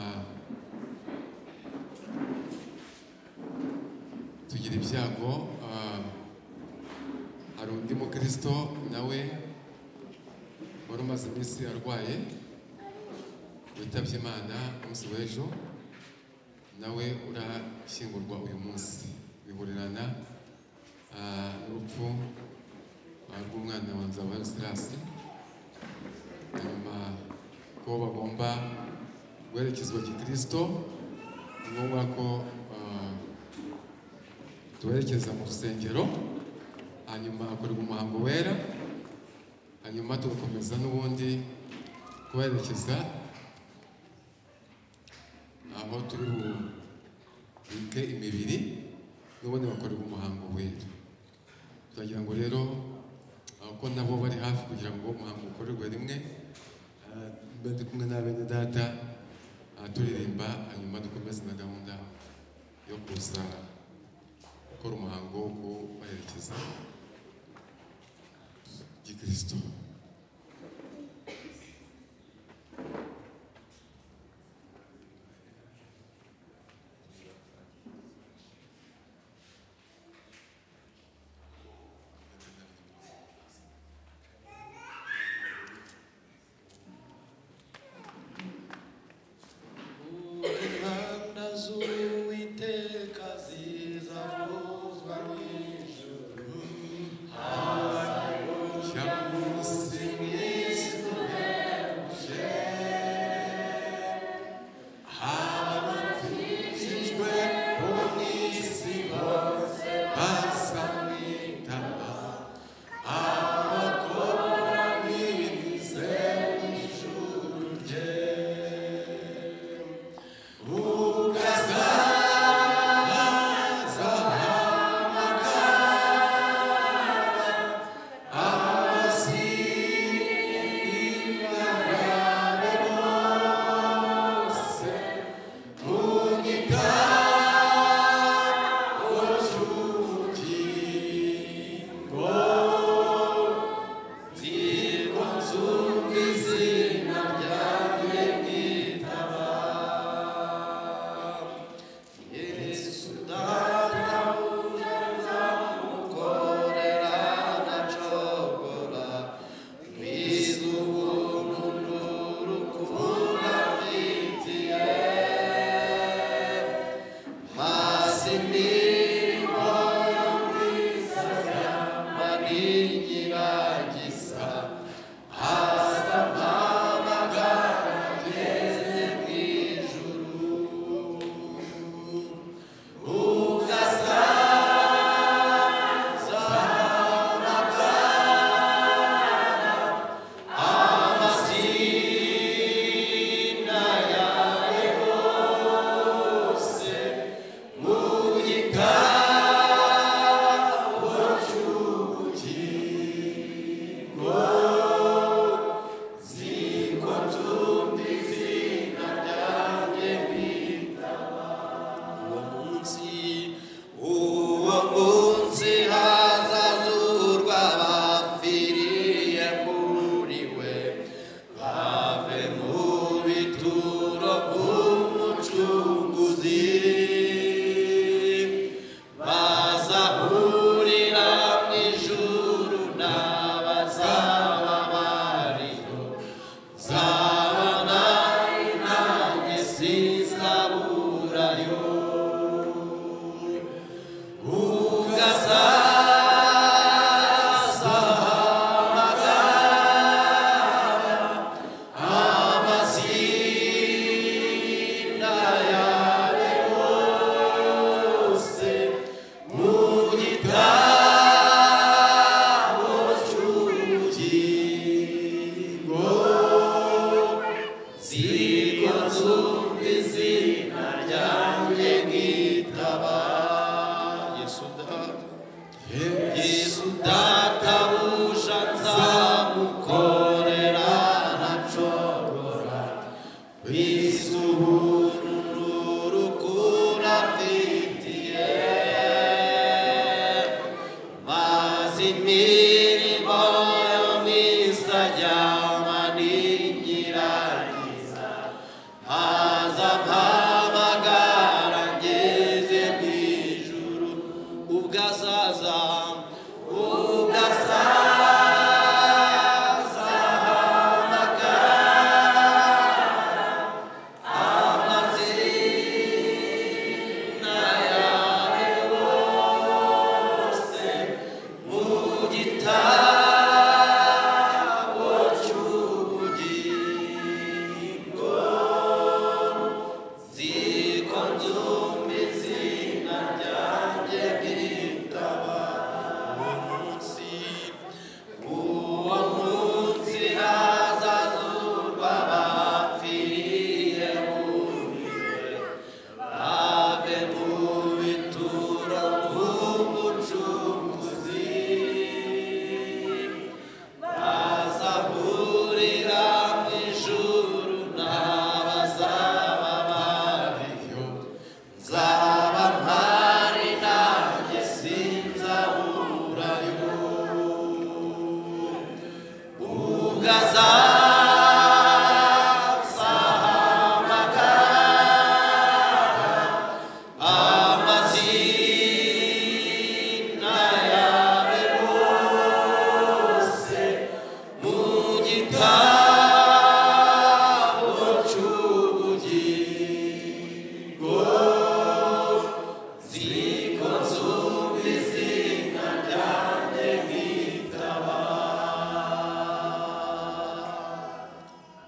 tugira ibyago hari undi mukristo nawe wari umaze iminsi arwaye witabye Imana umunsi w'ejo nawe urashyingurwa uyu munsi bihurirana n'urupfu rw'umwana wa Nzabayo Sirasi hanyuma ko bagomba guherekezwa gikristo ni ngombwa ko tuberekeza mu rusengero hanyuma hakorerwa umuhango wera hanyuma tugakomeza n'ubundi kuberekeza aho turi bubike imibiri n'ubundi bakorerwa umuhango wera turagira ngo rero ko nabo bari hafi kugira ngo umuhango ukorerwe rimwe ndi kumwe na bene data turirimba hanyuma dukomeze na gahunda yo kuza gukora umuhango wo kubaherekeza gikristo Uwiteka zizavuzwa mu ijuru nsumba izina ryanjye nkitaba Yesu databuja nzamukorera ntacogora wize ubuntu n'urukundo amfitiye maze imirimo yo mwisajyama ninyirangiza haza mpamagara ngeze mu ijuru ubwo azaza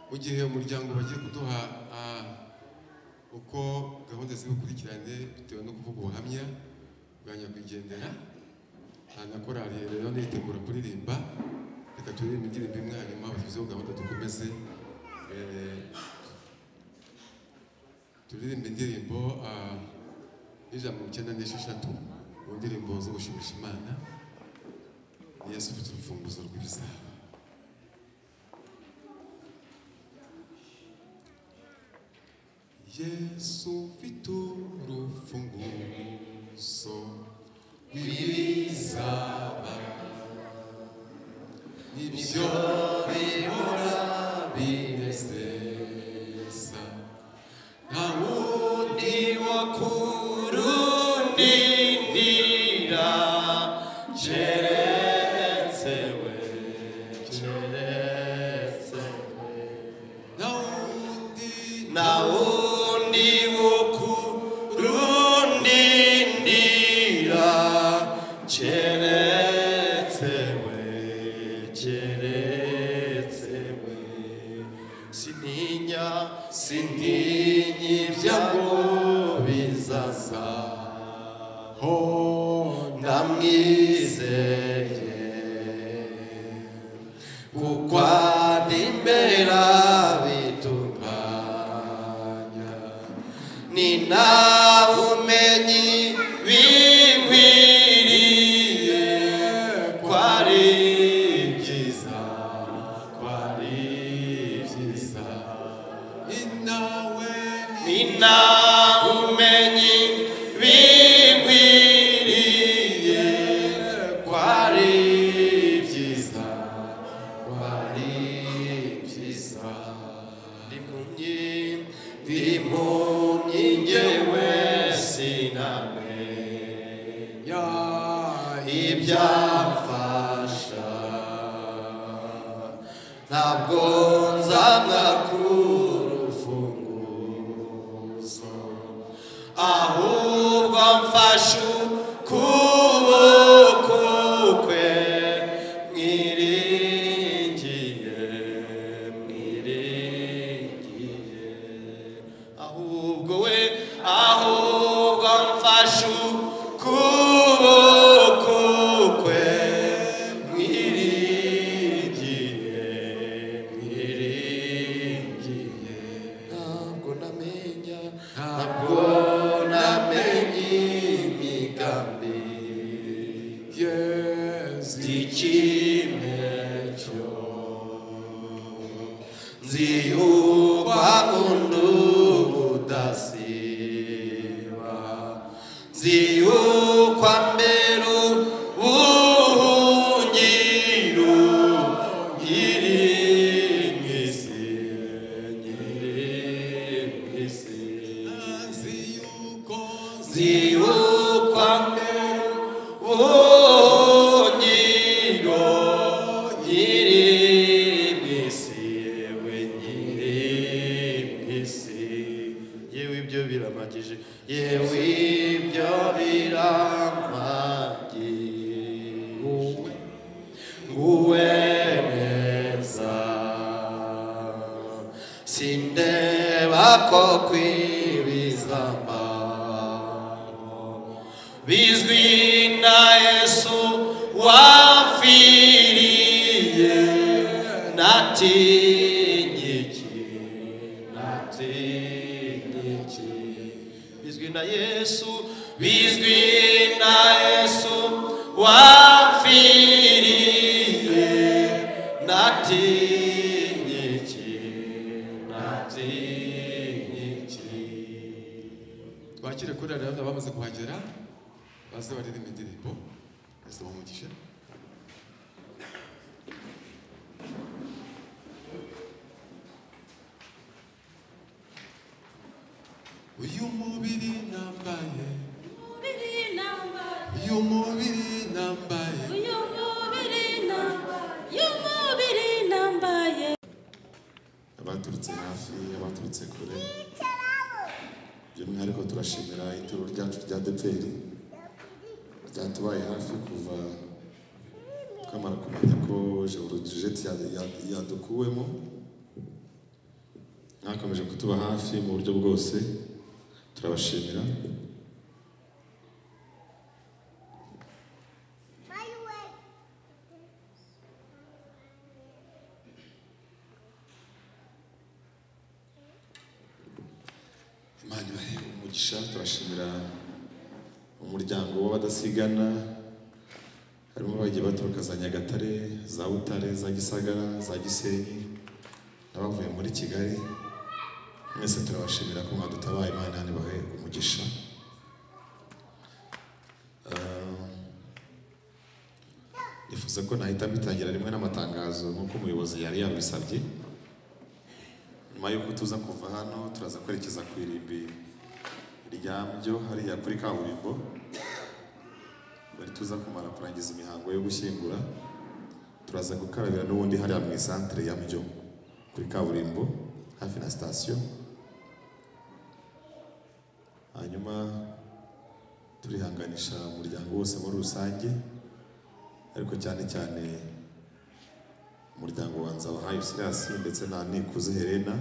mu gihe umuryango bagiye kuduha uko gahunda ziri bukurikirane bitewe no kuvuga ubuhamya bwa nyakwigendera na korali rero nitegura kuririmba reka turirimbe indirimbo imwe hanyuma bashyizeho gahunda dukomeze turirimbe indirimbo y'ijana mirongo icyenda n'esheshatu mu ndirimbo zo gushimisha Imana Yesu ufite urufunguzo rw'ibizaba Yesu ufite urufunguzo rw'ibizaba ibyo bihora binezeza nta wundi wo kurundindira keretse we nta wundi wo kurundindira keretse we sintinya ibyago bizaza ho ndamwizeye kuko adimbera bitunganya ni nawe umenyi binkwiriye ko ari byiza ni nawe umenyi binkwiriye ko ari byiza ndi impumyi njyewe sinamenya ibyamfasha ntabwo nzamwakura urufunguzo ahubwo mfashe ukuboko kwe mwiringiye ahubwo mfashe ukuboko kwe mwiringiye ziyukwa mundu budasiba ziyukwa mberu buhungiro nyiri mwisi ziyukwa mberu buhungiro nyiri mwisi we nyiri mwisi yewe ibyo biramagije yewe ibyo biramagije nguwe neza sindeba ko kwibizambaro bizwi na Yesu wapfiriye natinyiki bizwi na Yesu wapfiriye natinyiki twakire kuri radiyo bamaze kuhagera baze baririmba indirimbo basaba umugisha uyu mubiri nambaye abaturutse hafi abaturutse kure by'umwihariko turashimira ituro ryacu rya deperi ryatubaye hafi kuva twamara kumenya ko Georgette yadukuwemo mwakomeje kutuba hafi mu buryo bwose turabashimira Imana ibahe umugisha turashimira umuryango w'abadasigana harimo bagiye baturuka za Nyagatare za Butare za Gisagara za Gisenyi n'abavuye muri Kigali mwese turabashimira ko mwadutabaye Imana ibahe umugisha nifuza ko nahita mbitangira rimwe n'amatangazo nk'uko umuyobozi yari yabisabye nyuma y'uko tuza kuva hano turaza kwerekeza ku irimbi ryambyo hariya kuri kaburimbo bari tuza kumara kurangiza imihango yo gushyingura turaza gukarabira n'ubundi hariya mu isantere ya Mbyo kuri kaburimbo hafi na sitasiyo hanyuma turihanganisha umuryango wose muri rusange ariko cyane cyane umuryango wa Nzabahaye Silas ndetse na Nikuze Helena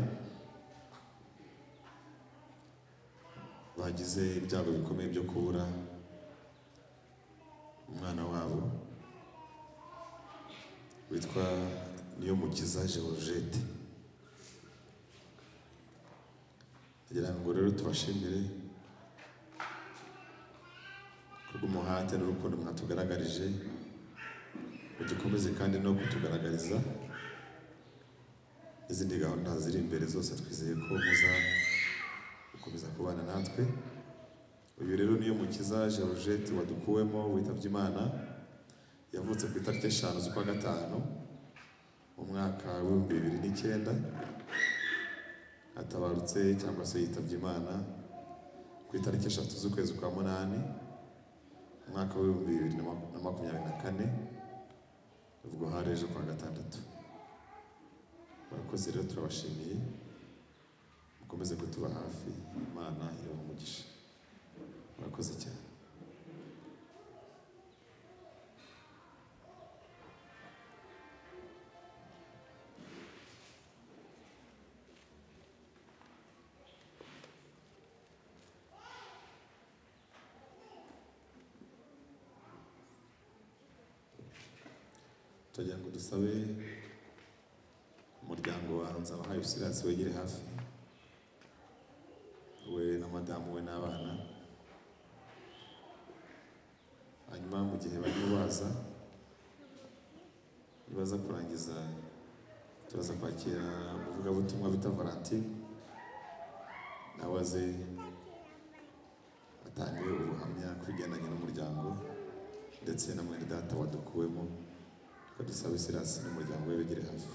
bagize ibyago bikomeye byo kubura umwana wabo witwa Niyomukiza Georgette kugira ngo rero tubashimire kubw'umuhate n'urukundo mwatugaragarije dukomeze kandi no kutugaragariza izindi gahunda ziri imbere zose twizeye ko muza gukomeza kubana natwe uyu rero Niyomukiza Georgette wadukuwemo witabye Imana yavutse ku itariki 5 z'ukwa gatanu mu mwaka wa 2009 atabarutse cyangwa se yitabye Imana ku itariki 3 z'ukwezi kwa 8 mu mwaka wa 2024 ubwo hari ejo kwa gatandatu barakoze rero turabashimiye mukomeze kutuba hafi Imana ibahe umugisha murakoze cyane tugira ngo dusabe umuryango wa Nzabahaye Silas wegere hafi we na madamu we n'abana hanyuma mu gihe barimo baza nibaza kurangiza turaza kwakira umuvugabutumwa bita Valentine nawe aze atange ubuhamya ku bigendanye n'umuryango ndetse na mwene data wadukuwemo tukadusaba Silas n'umuryango we begere hafi.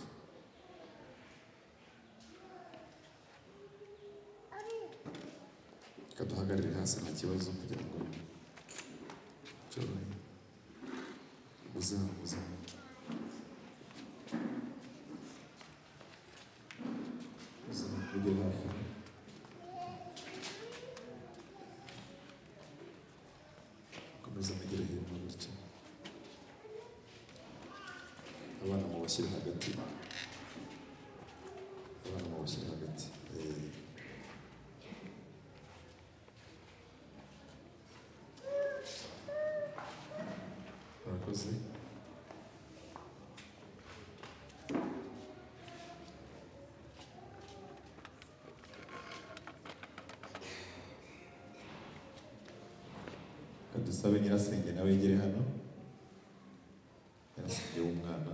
Kaduhagarire hasi nta kibazo kugira ngo cyorohe. Uzaba begere hafi. Komeza begere hino gutya. Abana mubashyire hagati. Abana mubashyire hagati. Murakoze. Kadusabe nyirasenge nawe yegere hano. Nyirasenge w'umwana.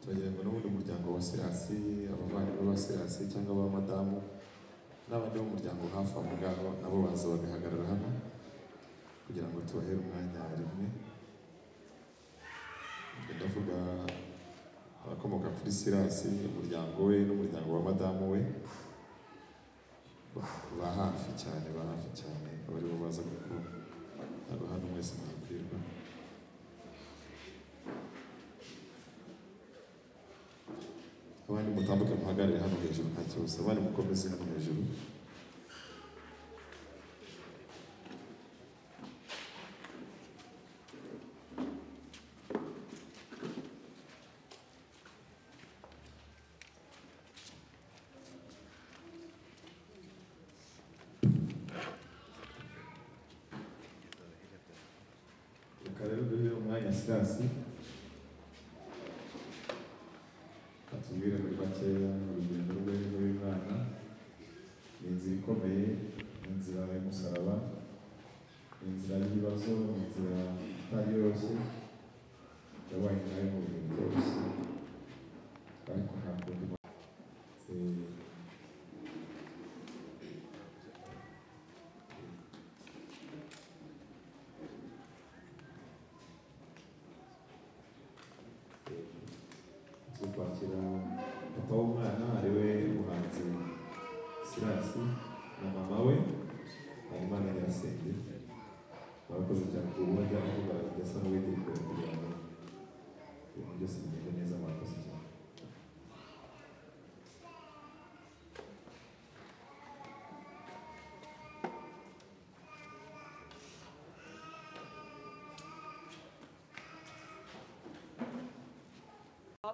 Turagira ngo n'ubundi umuryango wa Silas, abavandimwe ba Silas cyangwa ba madamu n'abandi bo mu muryango hafi aho ngaho nabo baza bagahagarara hano kugira ngo tubahere umwanya rimwe. Ndavuga abakomoka kuri Silas, umuryango we n'umuryango wa madamu we ba hafi cyane abari bo baza gukuru ntabwo hano mwese mwakwirwa. Abandi mutambuke muhagarare hano hejuru nta kibazo, abandi mukomeze hano hejuru. Reka rero duhe umwanya Silas atubwire muri makeya urugendo rwe n'uyu mwana. Ni inzira ikomeye, ni inzira y'umusaraba, ni inzira y'ibibazo, ni inzira itari yoroshye, yabaye nayo mu bintu byose ariko nta kundi kwakira papa w'umwana ariwe muhanzi Silas na mama we hanyuma na nyirasenge. Barakoze cyane ku buba bajya kuvuga bagasa n'uwiteguye kugira ngo ibintu byose bigende neza. Murakoze cyane.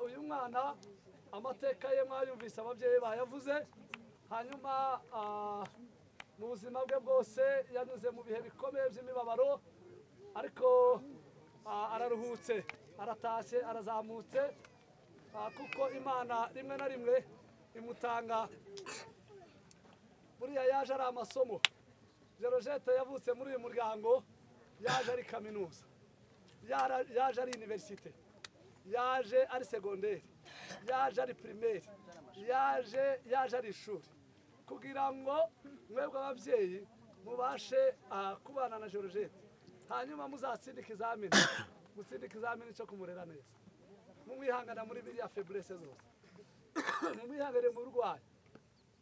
Uyu mwana amateka ye mwayumvise ababyeyi bayavuze, hanyuma mu buzima bwe bwose yanyuze mu bihe bikomeye by'imibabaro, ariko araruhutse, aratashye, arazamutse, kuko Imana rimwe na rimwe imutanga. Buriya yaje ari amasomo. Georgette yavutse muri uyu muryango, yaje ari kaminuza, yaje ari universite, yaje ari segonderi, yaje ari primaire, yaje ari ishuri, kugira ngo mwebwe ababyeyi mubashe kubana na Georgette, hanyuma muzatsinde ikizamini, mutsinde ikizamini cyo kumurera neza, mumwihangana muri biriya faiblesse zose, mumwihangane mu burwayi,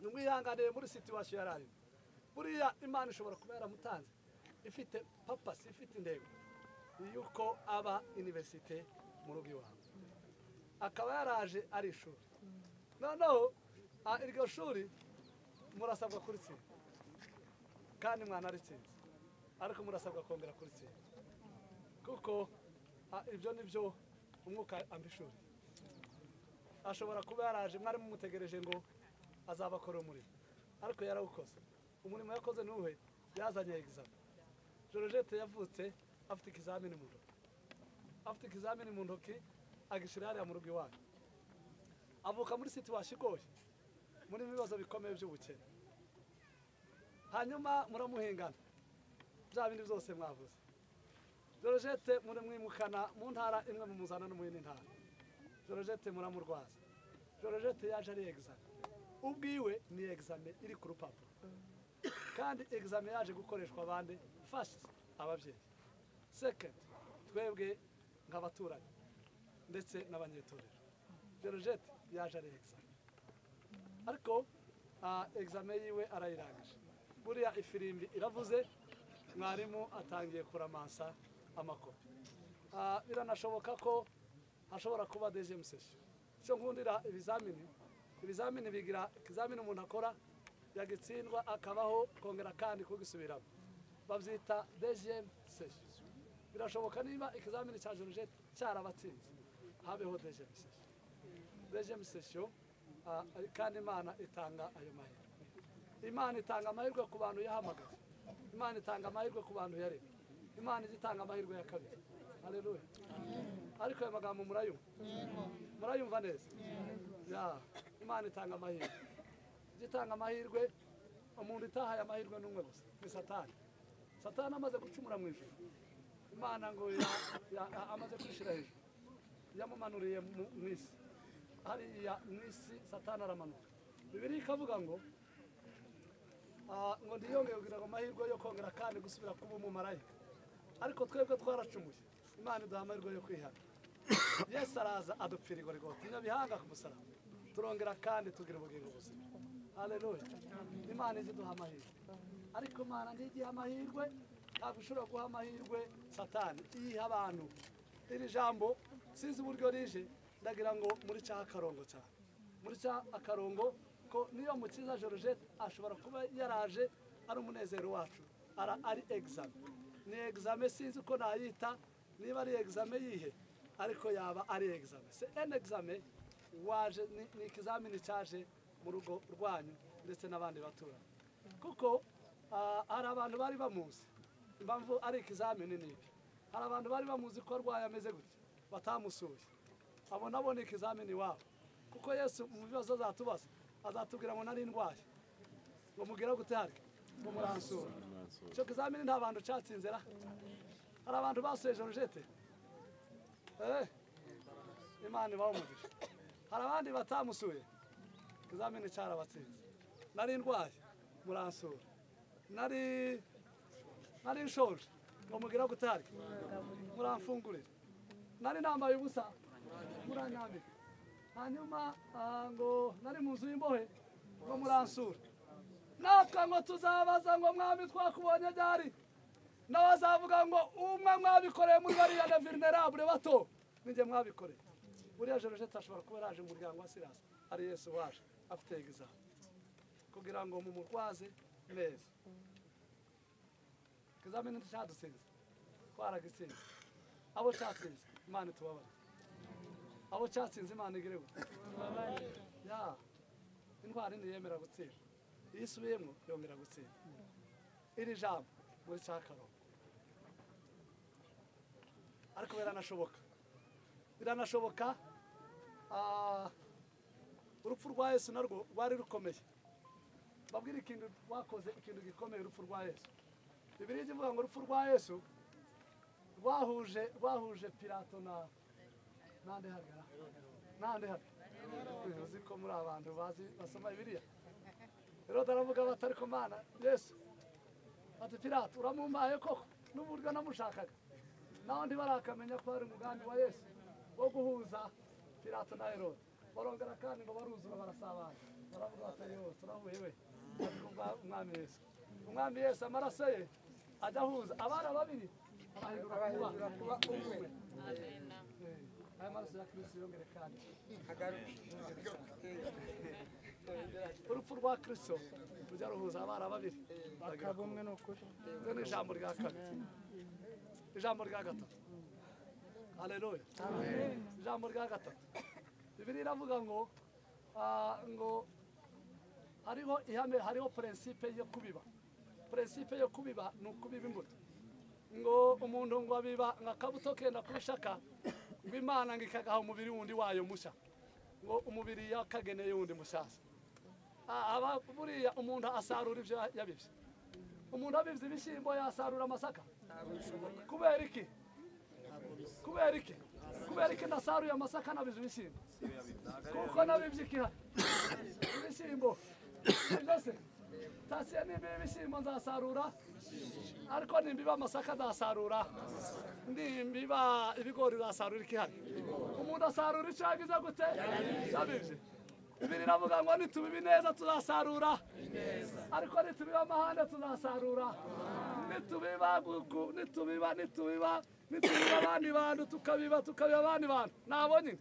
mumwihangane muri situation yarayo. Buriya Imana ishobora kuba yaramutanze ifite papasi, ifite intego yuko aba universite mu rugo iwawe, akaba yaraje ari ishuri. Noneho iryo shuri murasabwa kuritsinda, kandi mwana aritsinze, ariko murasabwa kongera kuritsinda, kuko ibyo nibyo umwuka amba ishuri. ashobora kuba yaraje mwari mumutegereje ngo azabakora umurimo ariko yarawukoze umurimo yakoze n'uwe yazanye egizame Georgette yavutse afite ikizamini mu ntoki afite ikizamini mu ntoki agishyira hariya mu rugo iwanyu avuka muri situation igoye muri ibibazo bikomeye by'ubukene hanyuma muramuhingana bya bindi byose mwavuze Georgette murimwimukana mu ntara imwe mumuzana no mu yindi ntara Georgette muramurwaza Georgette yaje ari exame ubwiwe ni exame iri ku rupapuro kandi exame yaje gukoreshwa abandi first ababyeyi second twebwe nk'abaturanyi ndetse n'abanyetorero Georgette yaje ari exame ariko exame yiwe arayirangije buriya ifirimbi iravuze mwarimu atangiye kuramasa amakopi biranashoboka ko hashobora kuba deuxième session cyo nkundira ibizamini bigira ikizamini umuntu akora yagitsindwa akabaho kongera kandi kugisubiramo babyita deuxième session birashoboka niba ikizamini cya Georgette cyarabatsinze habeho deuxième session kandi Imana itanga ayo mahirwe Imana itanga amahirwe ku bantu yahamagaye Imana itanga amahirwe ku bantu yaremye Imana itanga amahirwe ya kabiri haleluya ariko ayo magambo murayumva neza ya Imana itanga amahirwe itanga amahirwe umuntu itahaye amahirwe n'umwe gusa ni Satani amaze gucumura mu ijuru Imana ngo amaze kwishira hejuru yamumanuriye mu isi hariya mu isi Satani aramanuka Bibiliya ikavuga ngo ndiyongeye kugira ngo amahirwe yo kongera kandi gusubira kuba umumarayika ariko twebwe twaracumuye Imana iduha amahirwe yo kwihana Yesu araza adupfira igorigota nyabihanga ku musaraba turongera kandi tugira ubugingo buzima haleluya Imana iduha amahirwe ariko Imana ntigiha amahirwe ntabwo ishobora guha amahirwe Satani iyiha abantu iri jambo sinzi uburyo rije ndagira ngo muri cya akarongo cyane muri cya akarongo ko niyo mukiza Georgette ashobora kuba yaraje ari umunezero wacu ari exame ni exame sinzi uko nayita niba ari exame yihe ariko yaba ari exame c'est un exame waje ni ikizamini cyaje mu rugo rwanyu ndetse n'abandi baturanye kuko hari abantu bari bamuzi impamvu ari ikizamini nibi hari abantu bari bamuzi ko arwaye ameze gutya batamusuye abo nabo ni ikizamini wabo kuko Yesu mu bibazo azatubaza azatubwira ngo nari ndwaye ngo mugira gute hari ngo muransura cyo kizamini nta bantu cyatsinzera hari abantu basuye Georgette Imana ibamugisha hari abandi batamusuye kizamini cyarabatsinze nari ndwaye muransura nari nshonje ngo mugira gute hari muramfungurira nari nambaye ubusa muranyambika hanyuma ngo nari mu nzu y'imbohe ngo muransura natwe ngo tuzabaza ngo mwami twakubonye ryari nawe azavuga ngo umwe mwabikoreye muri bariya na vulnerable bato ninjye mwabikoreye buriya Georgette ashobora kuba yaraje mu muryango wa Silas ari Yesu waje afite exame kugira ngo mumurwaze neza ikizamini cyadutsinze twaragitsinze abo cyatsinze Imana itubabare abo cyatsinze Imana igire gute ya intwari ntiyemera gutsinda iyo isubiyemo yongera gutsinda iri jambo muri cyakaro ariko biranashoboka urupfu rwa Yesu narwo rwari rukomeye babwira ikintu wakoze ikintu gikomeye urupfu rwa Yesu Bibiliya ivuga ngo urupfu rwa Yesu rwahuje Pilato nande uzi ko muri abantu bazi basoma Bibiliya rero taravuga batari ko Mana Yesu ati Pilato uramumpaye koko n'uburyo namushakaga naho ndi barakamenya ko ari umugambi wa Yesu wo guhuza Pilato na Herode barongera kandi ngo baruzura barasabana baravuga batari yose turahuye we umwami Yesu amaraso ye ajya ahuza abana babiri abahindura kuba umwe aya maraso ya Kristo yongere kandi urupfu rwa Kristo rujya ruhuza abana babiri bakaba umwe n'ukuri ni ijambo rya kabiri ijambo rya gatatu haleluya ijambo rya gatatu Bibiliya iravuga ngo ngo hariho ihame, hariho prinsipe yo kubiba. Prinsipe yo kubiba ni ukubiba imbuto. Ngo umuntu ngo abiba nk'akabuto kenda kubishaka ngo Imana ngo ikagaha umubiri wundi wayo musha, ngo umubiri yakageneye wundi mushasa. Aba buriya umuntu asarura ibyo yabibye. Umuntu abibye ibishyimbo yasarura amasaka. Kubera iki? Kubera iki? Kubera iki nasaruye amasaka nabibye ibishyimbo? Kuko nabibye iki hano? Ibishyimbo. Ndase tasiye nimba ibishyimbo nzasarura, ariko nimbiba amasaka nzasarura, nimbiba ibigori nzasarura iki hano? Umuntu asarura icyo yagize gute? Yabibye. Bibiliya iravuga ngo nitubiba neza tuzasarura, ariko nitubiba amahane tuzasarura. Nitubiba abandi bantu tukabiba abandi bantu nabo nyine,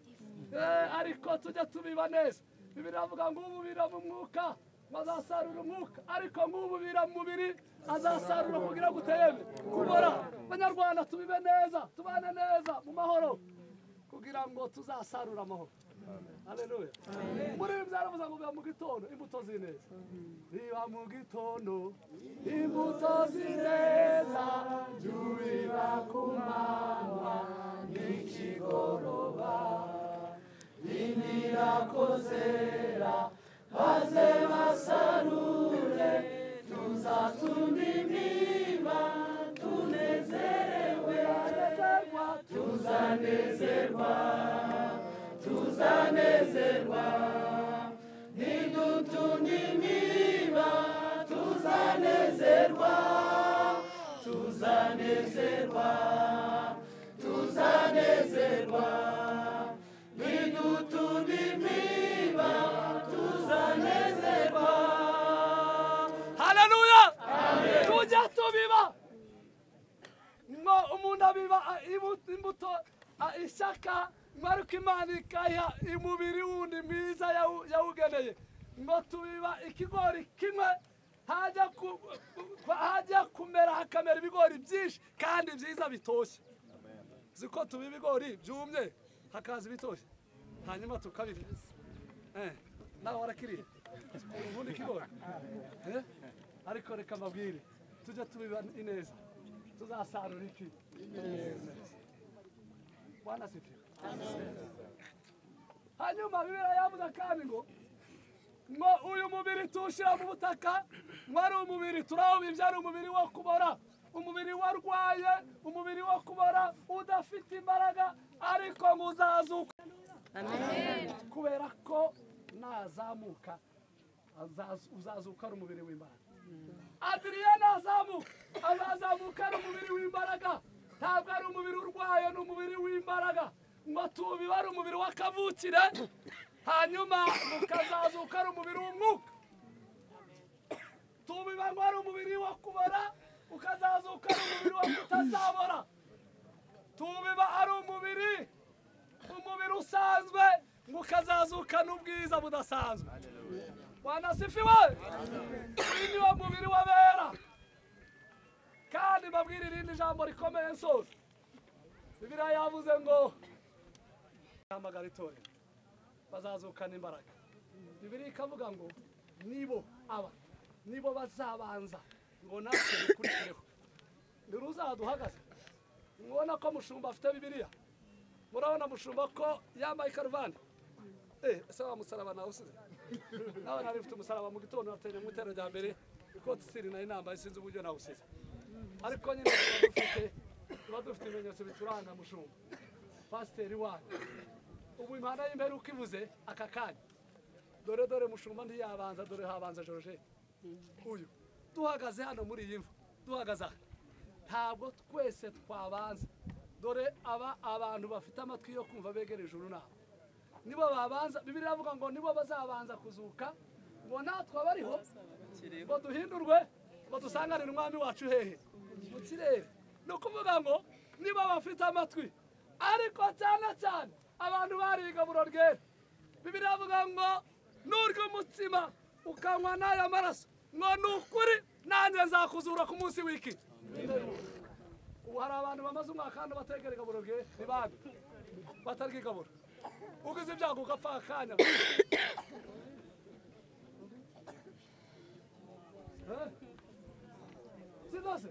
ariko tujya tubiba neza. Bibiliya iravuga ngo ububira mu mwuka bazasarura umwuka, ariko ngububira mu mubiri azasarura kugira guteyeme kubora. Abanyarwanda tubibe neza, tubane neza mu mahoro kugira ngo tuzasarura amahoro. Haleluya. Muri byaravuze ngo biba mu gitondo imbuto zineza. Biba mu gitondo imbuto zineza, jubiba ku manywa n'ikigoroba. Indira kozera maze basarure, tuzatunda imiba tunezerewe, tuzanezerwa, tuzanezerwa, nidutunda imiba tuzanezerwa, tuzanezerwa, tuzanezerwa, nidutunda imiba tuzanezerwa. Haleluya. Tujya tubiba ngo umuntu abiba imbuto ishyaka, ariko Imana ikaha umubiri wundi mwiza yawugeneye. Ngo tubiba ikigori kimwe, hajya kumera hakamera ibigori byinshi kandi byiza bitoshye. Ziko tubiba ibigori byumye hakaza ibitoshye, hanyuma tukabirya. Nawe warakiriye ubundi ikigori, ariko reka mbabwire tujya tubiba ineza tuzasarura iki? Bwana sifiwe. Hanyuma Bibiliya yavuze kandi ngo uyu mubiri tuwushyira mu butaka, ngo ari umubiri turawubibye, ari umubiri wo kubora, umubiri warwaye, umubiri wo kubora udafite imbaraga, ariko ngo uzazuka. Kubera ko nazamuka uzazuka ari umubiri w'imbaraga. Adriya nazamuka azazamuka ari umubiri w'imbaraga, ntabwo ari umubiri urwaye, ni umubiri w'imbaraga. Ngo tubiba ari umubiri w'akavukire, hanyuma ukazazuka ari umubiri w'umwuka. Tubiba ngo ari umubiri wo kubora, ukazazuka ari umubiri wo kutazabora. Tubiba ari umubiri usanzwe, ngo ukazazuka n'ubwiza budasanzwe. Bwana sifiwe. Uyu ni wo mubiri w'abera. Kandi mbabwira irindi jambo rikomeye nsoza. Bibiliya yavuze ngo hamagara itorero bazazukana imbaraga. Bibiliya ikavuga ngo nibo bazabanza ngo natwe dukurikireho. Ntiruzaduhagaze. Mubona ko mushumba afite Bibiliya? Murabona mushumba ko yambaye karuvani? Ese wa musaraba nawe usize? Nawe nari mfite umusaraba mu gitondo nateye mu itero rya mbere, ikoti siri nayo nambaye sinzi uburyo nawe usize. Ariko nyine tuba dufite ibimenyetso bituranga mushumba. Pasiteri wanyu ubu impanda y'imbere ukivuze aka kanya, dore mushumba ntiyabanza, dore habanza George. Uyu duhagaze hano muri iyi mva, duhagaze aha, ntabwo twese twabanza. Dore abantu bafite amatwi yo kumva begera ijuru nabo nibo babanza. Bibiliya iravuga ngo nibo bazabanza kuzuka, ngo natwe abariho ngo duhindurwe, ngo dusanganire umwami wacu hehe? Mu kirere. Ni ukuvuga ngo nibo bafite amatwi, ariko cyane cyane abantu bari igaburo ryera. Bibiliya iravuga ngo nurya umutsima ukanywa n'aya maraso, ngo ni ukuri nanjye nzakuzura ku munsi w'iki. Ubu hari abantu bamaze umwaka kandi bategera igaburo ryera, ni bande batarya igaburo. ugize ibyago ugapfa akanya sinose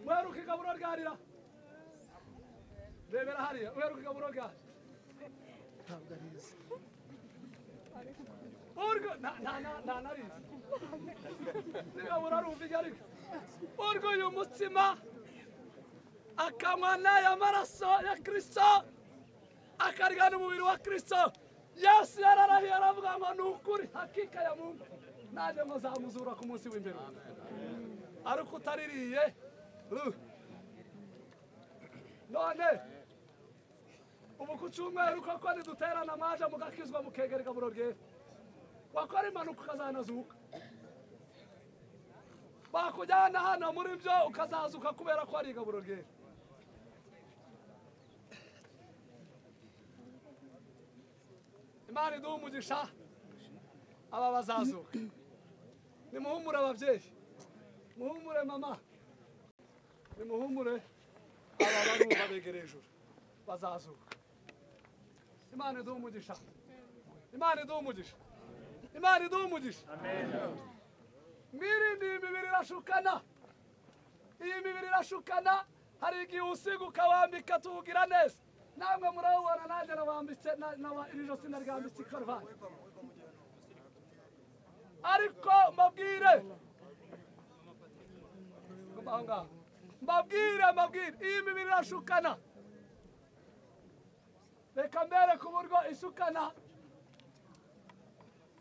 mweruka igaburo ryarira rebera hariya mweruka igaburo ryarira ntabwo arizi urwo nta narizi nigaburo arumva iryo ariko urwo uyu mutsima akanywa n'aya maraso ya Kristo akarya n'umubiri wa Kristo Yesu yararahiye aravuga ngo ni ukuri hakika ya Mungu nanjye ngo zamuzura ku munsi w'imbere ariko utaririye none ubu ku cyumweru koko niduterana mwaje mugakizwa mukegera igaburo ryera wakora impanuka ukazanazuka bakujyana hano muri byo ukazazuka kubera ko ari igaburo ryera Imana iduha umugisha aba bazazuka nimuhumure ababyeyi muhumure mama nimuhumure aba barumva begereye ijuru bazazuka Imana iduha umugisha Imana iduha umugisha Imana iduha umugisha mwirinde iyi mibiri irashukana iyi mibiri irashukana hari igihe usiga ukawambika tuwugira neza namwe murabona nanjye nabambitse iri josi naryambitse ikaruvati ariko mbabwire iyi mibiri irashukana reka mbere ku buryo isukana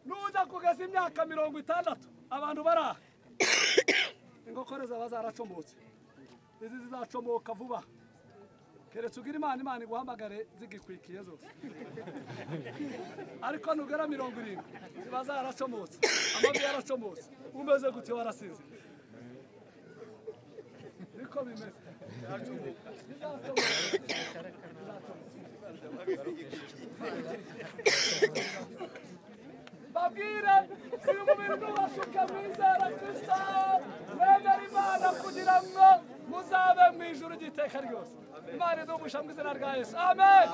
nuza kugeza imyaka 60 abantu baraha ingokore zaba zaracomotse izi zizacomoka vuba keretse ugira Imana iguhamagare zigikwikiye zose ariko nugera 70 ziba zaracomotse amabi yaracomotse umeze gute warasize niko bimeze babwire uyu mubiri n'ubashuka mwizera Kristo mwemera Imana kugira ngo muzabe mu ijuru ry'iteka ryose Imana idumugisha mu izina rya Yesu amen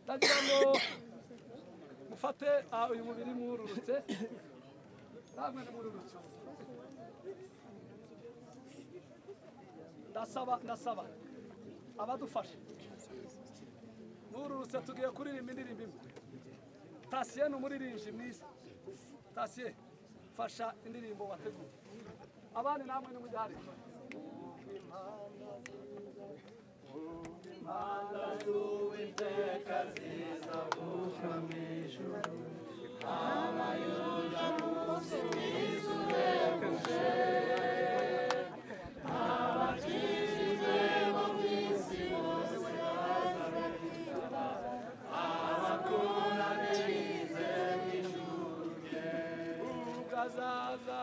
ndagira ngo mufate uyu mubiri mwururutse namwe nimururutse ndasaba abadufasha nururutse tugiye kuririmba indirimbo imwe Tasiye ni umuririmbyi mwiza Tasiye fasha indirimbo wateguye abandi namwe nimujyare Imana z'Uwiteka zizavuka mu ijuru abayuda munsi mwiza ureguje abakijijwe bo mu isi bose bazabirira abakorane bizeye ijuru rye ukazaza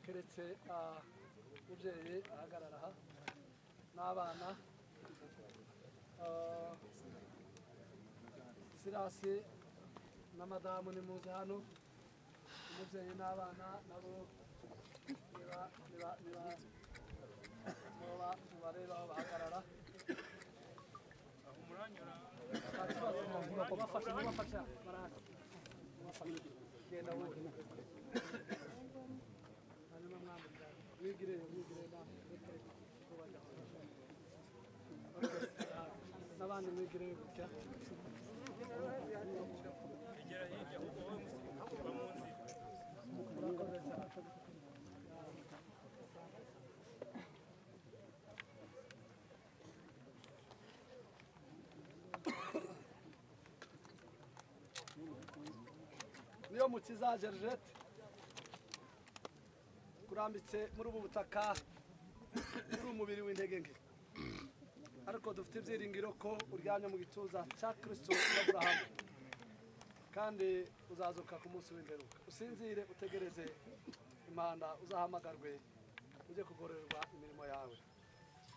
keretse umubyeyi ahagarara aha n'abana Sirasi na madamu ni muze hano umubyeyi n'abana nabo bareba aho bahagarara bafasha genda wowe hanyuma mwambika wigire n'abandi mwigire gutya niyo mukiza Georgette kurambitse muri ubu butaka muri umubiri w'intege nke ariko dufite ibyiringiro ko uryamye mu gituza cya Kristo Aburahamu kandi uzazuka ku munsi w'imperuka usinzire utegereze impanda uzahamagarwe ujye kugororerwa imirimo yawe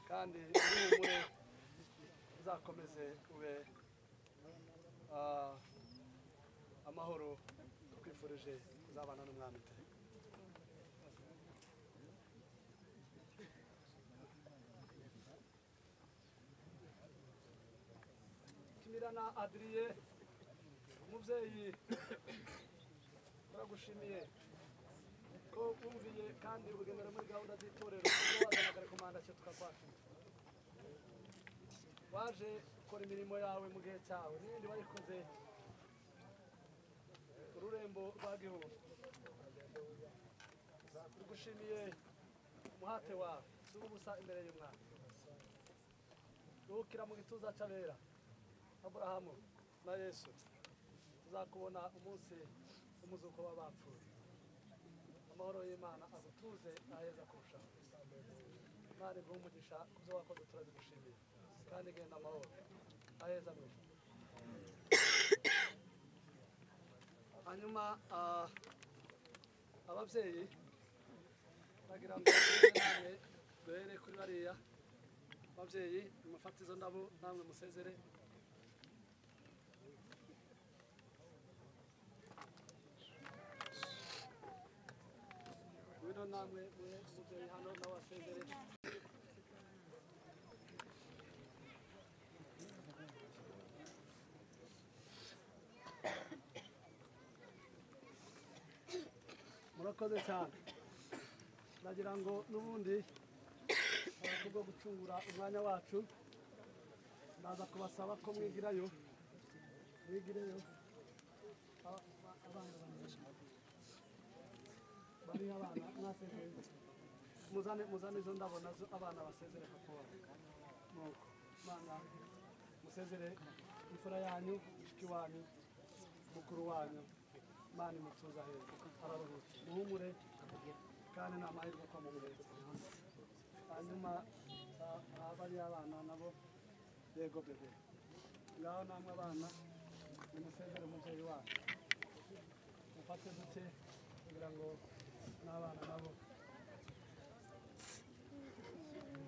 kandi uhumure uzakomeze ube amahoro twifurije uzabana n'umwami iteka Kimirana Adrien umubyeyi turagushimiye ko wumviye kandi ugendera muri gahunda z'itorero wazanaga rekomandasiyo tukakwakira waje gukora imirimo yawe mu gihe cyawe n'ibindi wayikoze ururembo rwa Gihundwe tugushimiye umuhate wawe suba ubusa imbere y'umwana ruhukira mu gituza cy'abera Aburahamu na Yesu tuzakubona umunsi w'umuzuko w'abapfuye amahoro y'Imana agutuze aheza kurushaho Imana iguhe umugisha ku byo wakoze turabigushimiye kandi genda amahoro aheza mu ijuru hanyuma ababyeyi bagira ngo namwe duhere kuri bariya ababyeyi mufate izo ndabo namwe musezere wino namwe umubyeyi hano nawe asezere murakoze cyane nagira ngo n'ubundi kubwo gucungura umwanya wacu ndaza kubasaba ko mwigireyo abana bari abana mwasezeye muzane izo ndabo nazo abana basezere kuko nuko Imana musezere imfura yanyu mushiki wanyu mukuru wanyu Imana imutuza heza araruhutse muhumure kandi ni amahirwe ko mumuhetse hanyuma bariya abana nabo yego bebe ngaho namwe abana nimusezere umubyeyi wacu mufate duke kugira ngo n'abana nabo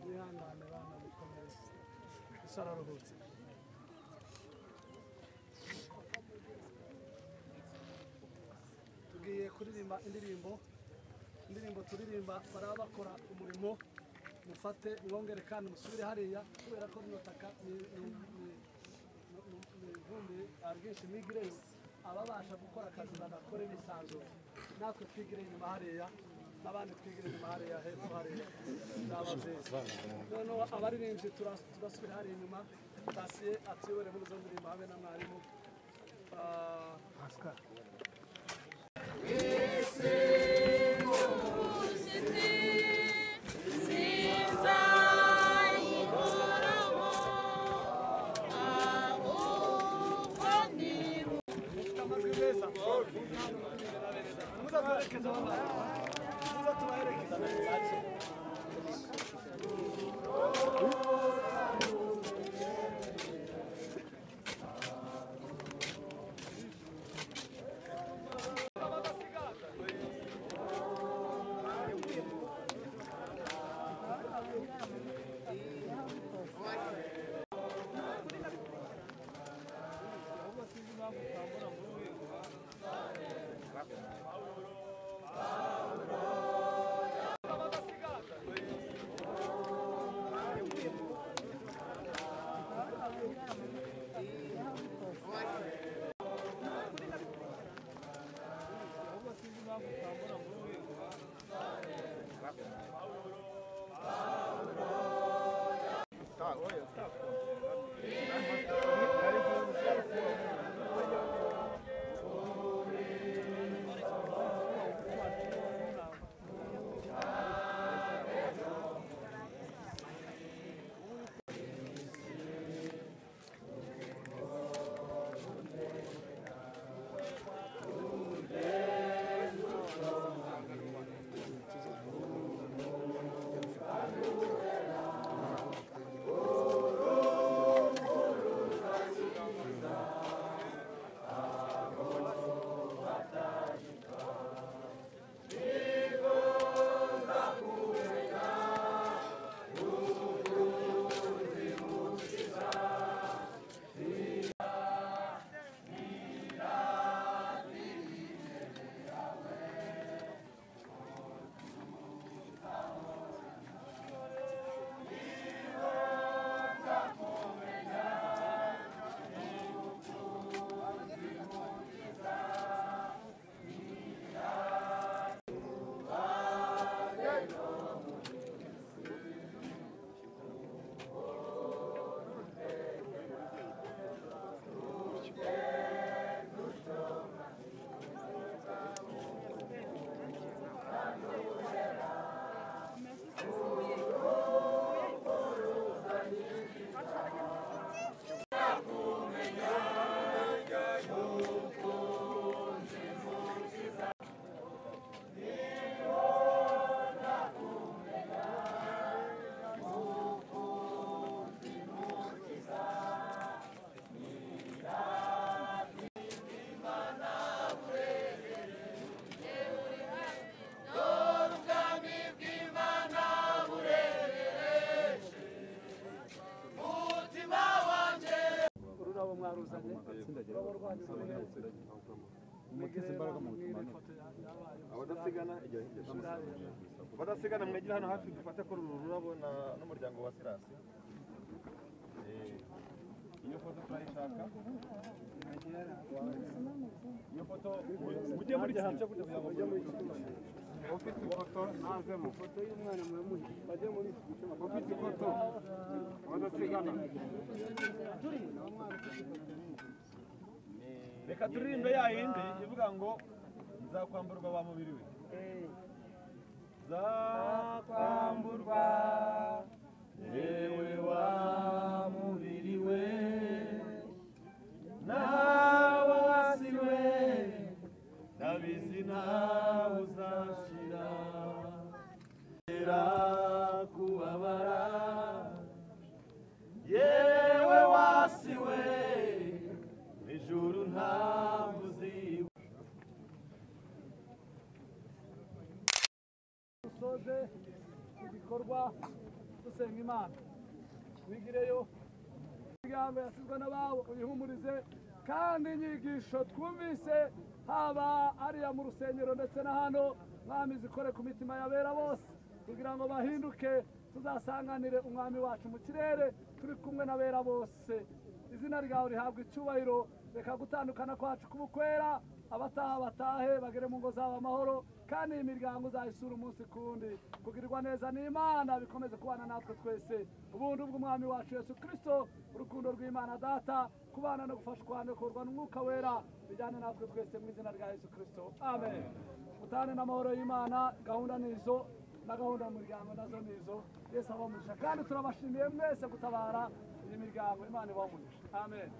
mwihangane bana mukomere isi araruhutse tugiye kuririmba indirimbo turirimba baraba bakora umurimo mufate mwongere kandi musubire hariya kubera ko rino taka ni ivumbi ryinshi mwigireyo ababasha gukora akazi bagakore bisanzuye natwe twigire inyuma hariya n'abandi twigire inyuma hariya hepfo hariya byaba byiza noneho abaririmbyi turasubira hariya inyuma tasiye atuyobore muri izo ndirimbo habe na mwarimu Pascal umutiza imbaraga mu buzima abadasigana igihe abadasigana mwegera hano hafi dufate ko ururabo n'umuryango wa Sirasi. Iyo foto turayishaka. Iyo foto ujye muri hanze kugira ngo ujye muri ufite ifoto nazemo foto y'umwana mwamuhe bajye muri ufite ifoto abadasigana. Reka turirimbe ya yindi ivuga ngo nzakwamburwa wa mubiri we. Nzakwamburwa yewe wa mubiri we nawe wasiwe ndabizi nawe uzashira kubabara yewe wasiwe ijuru ntabwo uziba. dusoze igikorwa dusenga Imana wigireyo imigambi yasizwe n'ababo uyihumurize kandi inyigisho twumvise haba ariya mu rusengero ndetse na hano mwami zikore ku mitima y'abera bose kugira ngo bahinduke tuzasanganire umwami wacu mu kirere turi kumwe n'abera bose. Izina ryawe rihabwa icyubahiro. Reka gutandukana kwacu kubukwera abataha batahe bagere mu ngo zabo amahoro kandi iyi miryango uzayisura umunsi kundi kugirirwa neza n'Imana bikomeze kubana natwe twese ubuntu bw'umwami wacu Yesu Kristo urukundo rw'Imana Data kubana no gufashwa kurwa n'umwuka wera bijyane natwe twese mu izina rya Yesu Kristo amen. Mutane n'amahoro y'Imana. Gahunda nizo na gahunda y'umuryango nazo nizo. Yesu abamugisha kandi turabashimiye mwese gutabara iyi miryango. Imana ibamugisha amen.